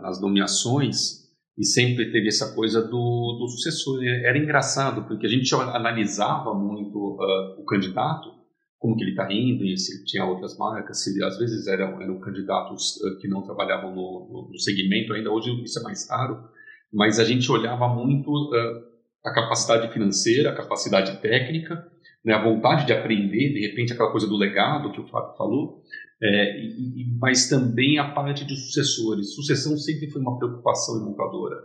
nas nomeações, e sempre teve essa coisa do sucessor. Era engraçado, porque a gente analisava muito o candidato, como que ele está indo, e se tinha outras marcas, se às vezes eram candidatos que não trabalhavam no segmento ainda. Hoje isso é mais raro, mas a gente olhava muito a capacidade financeira, a capacidade técnica, né, a vontade de aprender, de repente aquela coisa do legado que o Fábio falou, mas também a parte de sucessores. Sucessão sempre foi uma preocupação em montadora.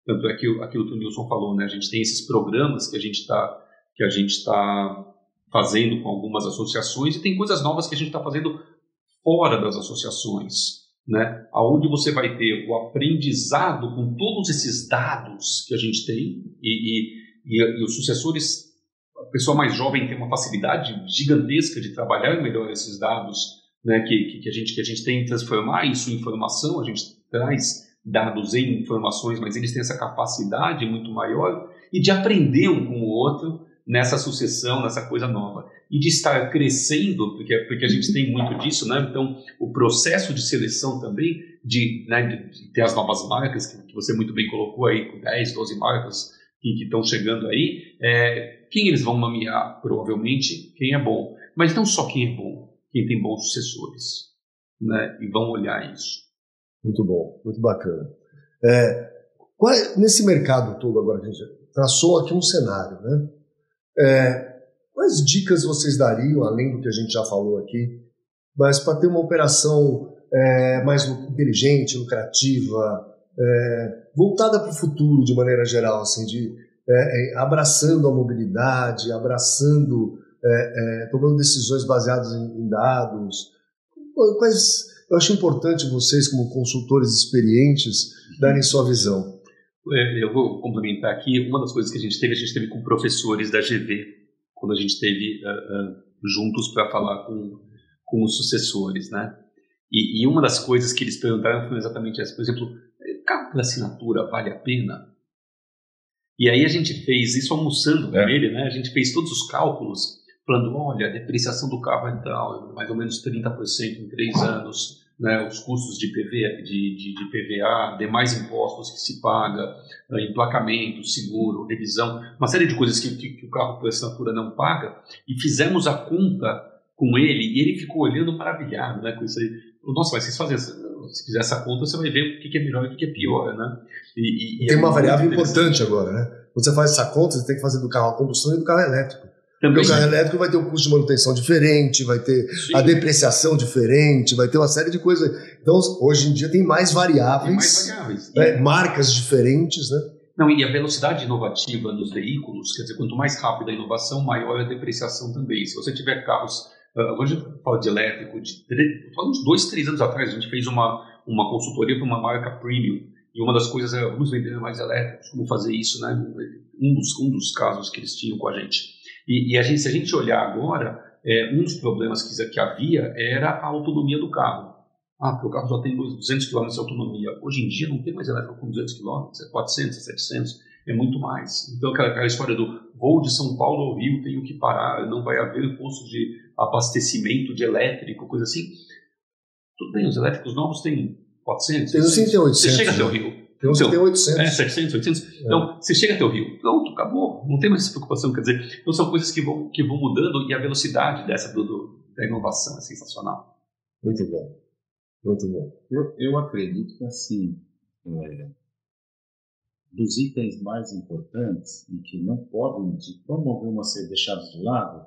Tanto é que aquilo que o Nilson falou, né, a gente tem esses programas que a gente está fazendo com algumas associações, e tem coisas novas que a gente está fazendo fora das associações, né, aonde você vai ter o aprendizado com todos esses dados que a gente tem, e os sucessores, a pessoa mais jovem tem uma facilidade gigantesca de trabalhar melhor esses dados, né, que a gente tem que transformar isso em informação. A gente traz dados em informações, mas eles têm essa capacidade muito maior, e de aprender um com o outro nessa sucessão, nessa coisa nova, e de estar crescendo, porque a gente tem muito disso, né? Então, o processo de seleção também, de ter as novas marcas, que você muito bem colocou aí, com 10, 12 marcas que estão chegando aí, quem eles vão nomear? Provavelmente quem é bom, mas não só quem é bom, quem tem bons sucessores, né? E vão olhar isso. Muito bom, muito bacana. Nesse mercado todo agora, a gente traçou aqui um cenário, né? Quais dicas vocês dariam, além do que a gente já falou aqui, mas para ter uma operação mais inteligente, lucrativa, voltada para o futuro de maneira geral, assim, abraçando a mobilidade, tomando decisões baseadas em dados? Eu acho importante vocês, como consultores experientes, darem sua visão. Eu vou complementar aqui. Uma das coisas que a gente teve com professores da GV, quando a gente esteve juntos para falar com os sucessores, né? E uma das coisas que eles perguntaram foi exatamente essa. Por exemplo, carro por assinatura vale a pena? E aí a gente fez isso almoçando com ele, né? A gente fez todos os cálculos, falando, olha, a depreciação do carro é tal, mais ou menos 30% em 3 anos, né? Os custos de PVA, demais impostos que se paga, emplacamento, seguro, revisão, uma série de coisas que o carro por assinatura não paga, e fizemos a conta com ele, e ele ficou olhando maravilhado, né, com isso aí. Nossa, mas se fizer essa conta, você vai ver o que é melhor e o que é pior, né? Tem uma variável importante agora, né? Quando você faz essa conta, você tem que fazer do carro a combustão e do carro elétrico. Porque o carro elétrico vai ter um custo de manutenção diferente, vai ter a depreciação diferente, vai ter uma série de coisas. Então, hoje em dia tem mais variáveis, marcas diferentes, né? Não, e a velocidade inovativa nos veículos, quer dizer, quanto mais rápida a inovação, maior a depreciação também. Se você tiver carros, hoje a gente fala de elétrico, uns 2, 3 anos atrás a gente fez uma consultoria para uma marca premium, e uma das coisas é, vamos vender mais elétricos, como fazer isso, né? Um dos casos que eles tinham com a gente. E se a gente olhar agora, um dos problemas que havia era a autonomia do carro. Porque o carro só tem 200 km de autonomia. Hoje em dia não tem mais elétrico com 200 km, é 400, é 700, é muito mais. Então aquela história do voo de São Paulo ao Rio, tenho que parar, não vai haver posto de abastecimento de elétrico, coisa assim. Tudo bem, os elétricos novos têm 400. Tem uns que tem 800. Você chega até o Rio. Tem uns que tem 800. 700, 800. Então, você chega até o Rio, pronto, acabou. Não tem mais essa preocupação, quer dizer, então são coisas que vão mudando, e a velocidade da inovação é sensacional. Muito bom. Muito bom. Eu acredito que, assim, dos itens mais importantes e que não podem, de forma alguma, ser deixados de lado,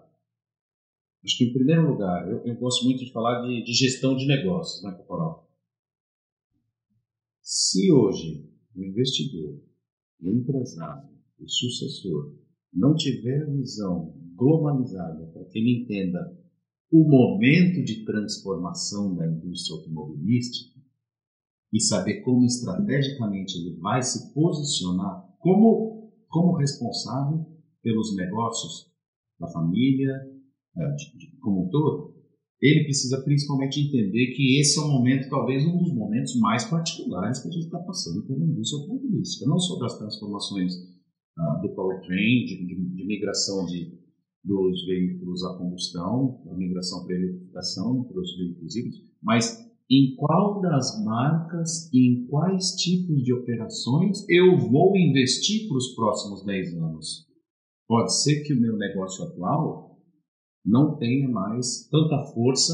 acho que, em primeiro lugar, eu gosto muito de falar de gestão de negócios, né, Corporal? Se hoje o investidor, o empresário, o sucessor não tiver a visão globalizada para que ele entenda o momento de transformação da indústria automobilística e saber como estrategicamente ele vai se posicionar como responsável pelos negócios da família, como um todo, ele precisa principalmente entender que esse é um momento, talvez um dos momentos mais particulares que a gente está passando pela indústria automobilística, não só das transformações do powertrain, de migração dos veículos a combustão, a migração para a eletrificação, para os veículos híbridos, mas em qual das marcas e em quais tipos de operações eu vou investir para os próximos 10 anos. Pode ser que o meu negócio atual não tenha mais tanta força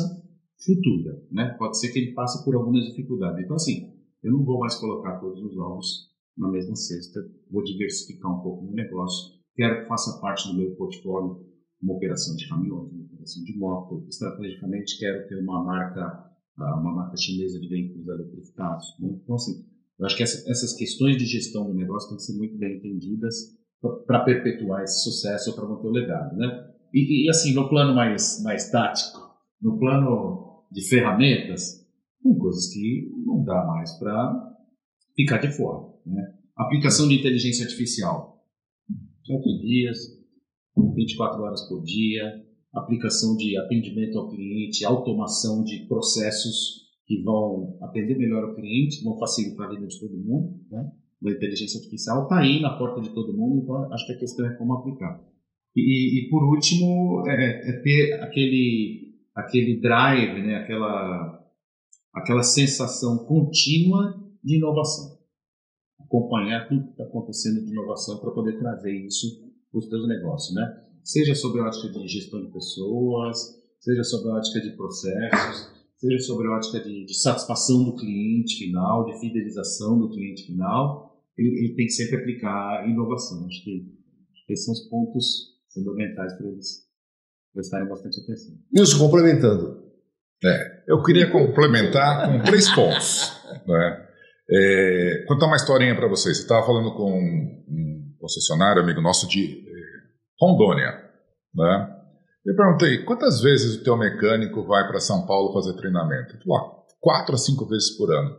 futura, né? Pode ser que ele passe por algumas dificuldades. Então, assim, eu não vou mais colocar todos os ovos na mesma cesta, vou diversificar um pouco o meu negócio, quero que faça parte do meu portfólio uma operação de caminhões, uma operação de moto, estrategicamente quero ter uma marca chinesa de veículos eletrificados, né? Então, assim, eu acho que essas questões de gestão do negócio têm que ser muito bem entendidas para perpetuar esse sucesso ou para manter o legado, né? E assim, no plano mais tático, no plano de ferramentas, tem coisas que não dá mais para ficar de fora, né? Aplicação de inteligência artificial, 7 dias, 24 horas por dia, aplicação de atendimento ao cliente, automação de processos que vão atender melhor o cliente, vão facilitar a vida de todo mundo, né? A inteligência artificial está aí na porta de todo mundo, então acho que a questão é como aplicar. E por último, ter aquele drive, né? aquela sensação contínua de inovação. Acompanhar tudo que está acontecendo de inovação para poder trazer isso para os seus negócios, né? Seja sobre a ótica de gestão de pessoas, seja sobre a ótica de processos, seja sobre a ótica de satisfação do cliente final, de fidelização do cliente final, ele tem que sempre aplicar inovação. Acho que esses são os pontos fundamentais para eles prestarem bastante atenção. Isso, complementando. Eu queria complementar com 3 pontos. Né? Contar uma historinha para vocês. Eu estava falando com um concessionário, amigo nosso de Rondônia. Né? Eu perguntei, quantas vezes o teu mecânico vai para São Paulo fazer treinamento? Ele falou, 4 a 5 vezes por ano.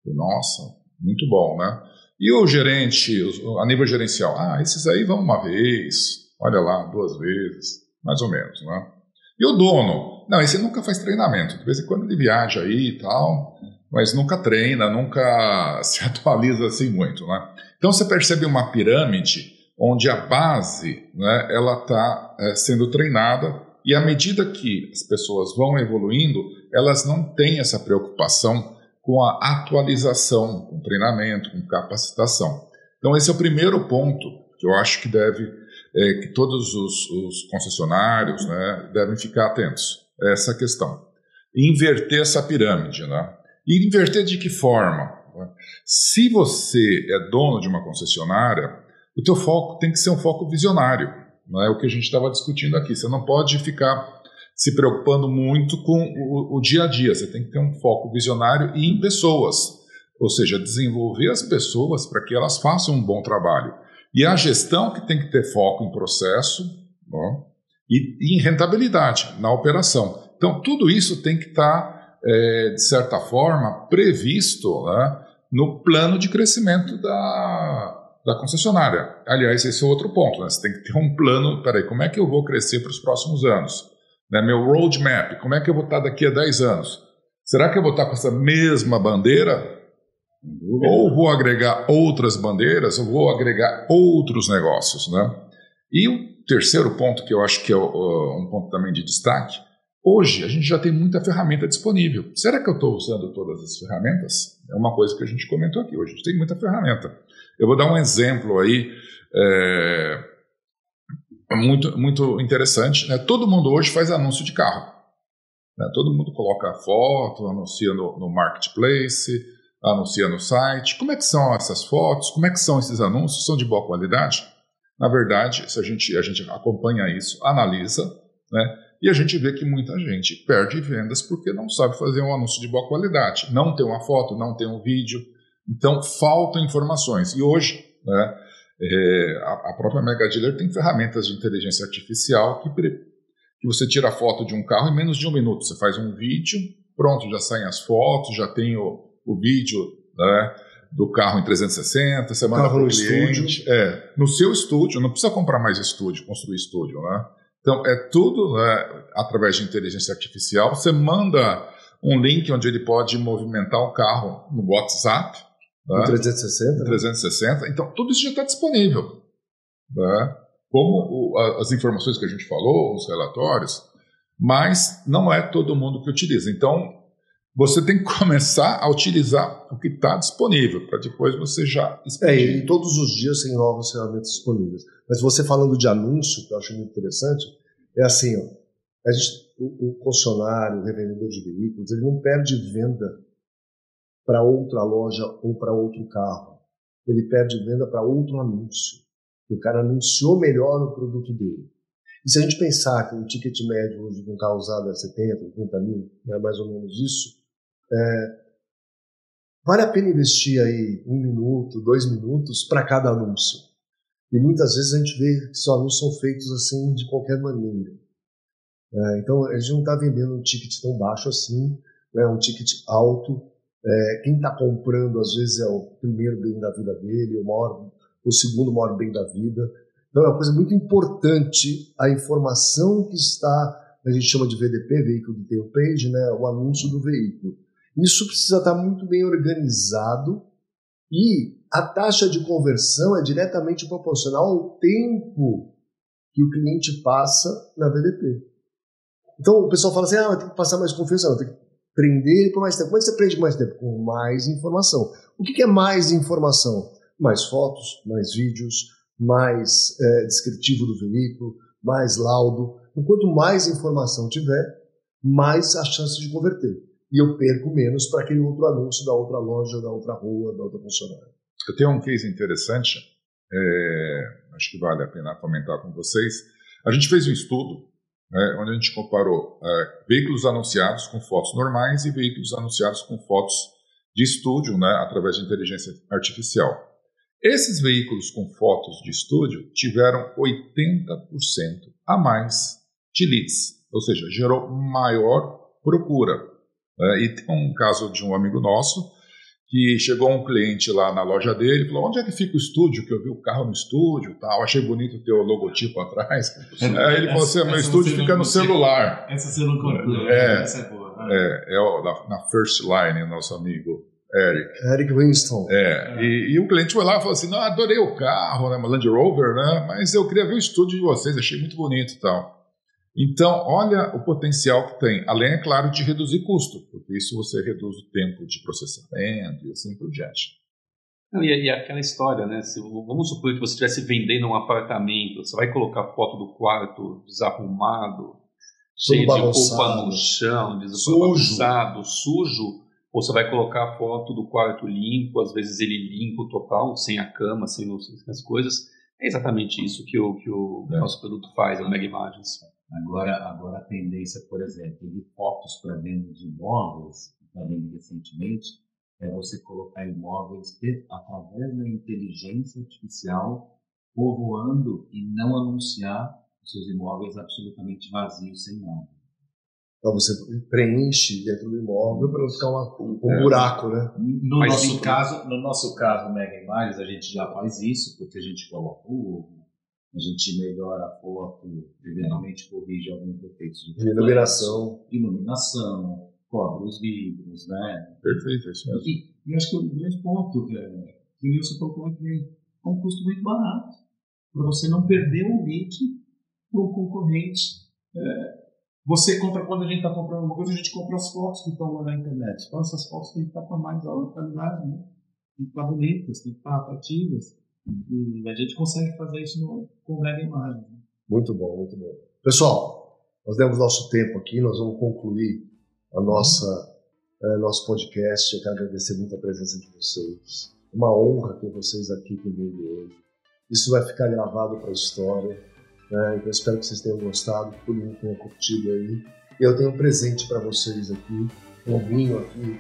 Eu, nossa, muito bom, né? E o gerente, a nível gerencial? Esses aí vão uma vez, olha lá, 2 vezes, mais ou menos, né? E o dono? Não, esse nunca faz treinamento. De vez em quando ele viaja aí e tal, mas nunca treina, nunca se atualiza assim muito, né? Então você percebe uma pirâmide onde a base, né, ela está sendo treinada, e à medida que as pessoas vão evoluindo, elas não têm essa preocupação com a atualização, com treinamento, com capacitação. Então esse é o primeiro ponto que eu acho que que todos os concessionários, né, devem ficar atentos a essa questão. E inverter essa pirâmide, né? E inverter de que forma? Se você é dono de uma concessionária, o teu foco tem que ser um foco visionário. Não é o que a gente estava discutindo aqui. Você não pode ficar se preocupando muito com o dia a dia. Você tem que ter um foco visionário e em pessoas. Ou seja, desenvolver as pessoas para que elas façam um bom trabalho. E a gestão que tem que ter foco em processo, né, e em rentabilidade, na operação. Então, tudo isso tem que estar, de certa forma, previsto, né, no plano de crescimento da concessionária. Aliás, esse é outro ponto. Né? Você tem que ter um plano, como é que eu vou crescer para os próximos anos? Né? Meu roadmap, como é que eu vou estar daqui a 10 anos? Será que eu vou estar com essa mesma bandeira? Ou vou agregar outras bandeiras, ou vou agregar outros negócios? Né? E o terceiro ponto, que eu acho que é um ponto também de destaque, hoje a gente já tem muita ferramenta disponível. Será que eu estou usando todas as ferramentas? É uma coisa que a gente comentou aqui. Hoje a gente tem muita ferramenta. Eu vou dar um exemplo aí muito, muito interessante. Né? Todo mundo hoje faz anúncio de carro. Né? Todo mundo coloca foto, anuncia no marketplace, anuncia no site. Como é que são essas fotos? Como é que são esses anúncios? São de boa qualidade? Na verdade, se a gente acompanha isso, analisa, né? E a gente vê que muita gente perde vendas porque não sabe fazer um anúncio de boa qualidade. Não tem uma foto, não tem um vídeo. Então, faltam informações. E hoje, né, a própria Mega Dealer tem ferramentas de inteligência artificial que você tira a foto de um carro em menos de 1 minuto. Você faz um vídeo, pronto, já saem as fotos, já tem o vídeo, né, do carro em 360, você manda para o cliente. No seu estúdio, não precisa comprar mais estúdio, construir estúdio, né? Então, é tudo, né, através de inteligência artificial. Você manda um link onde ele pode movimentar o carro no WhatsApp. Né? 360. 360. Então, tudo isso já está disponível. Né? Como as informações que a gente falou, os relatórios, mas não é todo mundo que utiliza. Então, você tem que começar a utilizar o que está disponível, para depois você já expandir. E todos os dias tem novas ferramentas disponíveis. Mas você falando de anúncio, que eu acho muito interessante, é assim, ó, o concessionário, o revendedor de veículos, ele não perde venda para outra loja ou para outro carro. Ele perde venda para outro anúncio. O cara anunciou melhor o produto dele. E se a gente pensar que o ticket médio hoje de um carro usado é 70, 80 mil, né, mais ou menos isso, vale a pena investir aí 1 minuto, 2 minutos para cada anúncio. E muitas vezes a gente vê que os anúncios são feitos assim de qualquer maneira. Então a gente não está vendendo um ticket tão baixo assim, né, um ticket alto. Quem está comprando às vezes é o primeiro bem da vida dele, o segundo maior bem da vida. Então é uma coisa muito importante a informação que está, a gente chama de VDP, Vehicle Detail Page, né, o anúncio do veículo. Isso precisa estar muito bem organizado e a taxa de conversão é diretamente proporcional ao tempo que o cliente passa na VDP. Então o pessoal fala assim, tem que passar mais confiança, tem que prender ele por mais tempo. Como é que você prende mais tempo? Com mais informação. O que é mais informação? Mais fotos, mais vídeos, mais descritivo do veículo, mais laudo. Quanto mais informação tiver, mais a chance de converter. E eu perco menos para aquele outro anúncio da outra loja, da outra rua, da outra funcionária. Eu tenho um case interessante, acho que vale a pena comentar com vocês. A gente fez um estudo, onde a gente comparou veículos anunciados com fotos normais e veículos anunciados com fotos de estúdio, né, através de inteligência artificial. Esses veículos com fotos de estúdio tiveram 80% a mais de leads, ou seja, gerou maior procura. E tem um caso de um amigo nosso que chegou um cliente lá na loja dele e falou, onde é que fica o estúdio? Que eu vi o carro no estúdio, tal, achei bonito o teu logotipo atrás. Aí ele falou assim, meu estúdio fica no celular. Essa você não contou, essa é boa. Na First Line, o nosso amigo Eric Winston. E o cliente foi lá e falou assim, não, adorei o carro, né, uma Land Rover, né, mas eu queria ver o estúdio de vocês, achei muito bonito e tal. Então, olha o potencial que tem, além, é claro, de reduzir custo, porque isso você reduz o tempo de processamento e assim por diante. E aquela história, né? Vamos supor que você estivesse vendendo um apartamento, você vai colocar foto do quarto desarrumado, cheio de roupa no chão, bagunçado, sujo, ou você vai colocar a foto do quarto limpo, às vezes ele limpo total, sem a cama, sem as coisas. É exatamente isso que o nosso produto faz, o Mega Imagens. Agora a tendência, por exemplo, de fotos para venda de imóveis, também recentemente, é você colocar imóveis através da inteligência artificial povoando e não anunciar os seus imóveis absolutamente vazios, sem nada. Então você preenche dentro do imóvel para não ficar um buraco, né? No nosso caso, Mega Imagens, a gente já faz isso, porque a gente coloca o logo, a gente melhora a foto, eventualmente corrige alguns defeitos de iluminação, cobre os vidros, né? Perfeito, isso mesmo. E acho que o grande ponto que o Wilson colocou muito bem, é um custo muito barato, para você não perder o lead para o concorrente. Você compra, quando a gente está comprando uma coisa, a gente compra as fotos que estão lá na internet. Então essas fotos têm que estar com mais alta qualidade, né? Tem que estar bonitas, tem que estar atrativas. E a gente consegue fazer isso com o Mega Imagens. Muito bom, muito bom. Pessoal, nós demos nosso tempo aqui, nós vamos concluir nosso podcast. Eu quero agradecer muito a presença de vocês. Uma honra ter vocês aqui comigo hoje. Isso vai ficar gravado para a história. Então eu espero que vocês tenham gostado, que todo mundo tenha curtido aí. E eu tenho um presente para vocês aqui, um vinho aqui,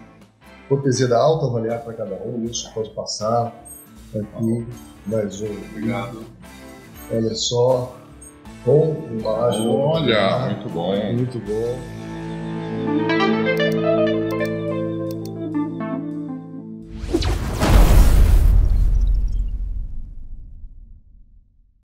cortesia da Alto Avaliar para cada um. Isso pode passar aqui, mais um. Obrigado. Olha só, com embalagem. Olha, muito bom. Muito bom.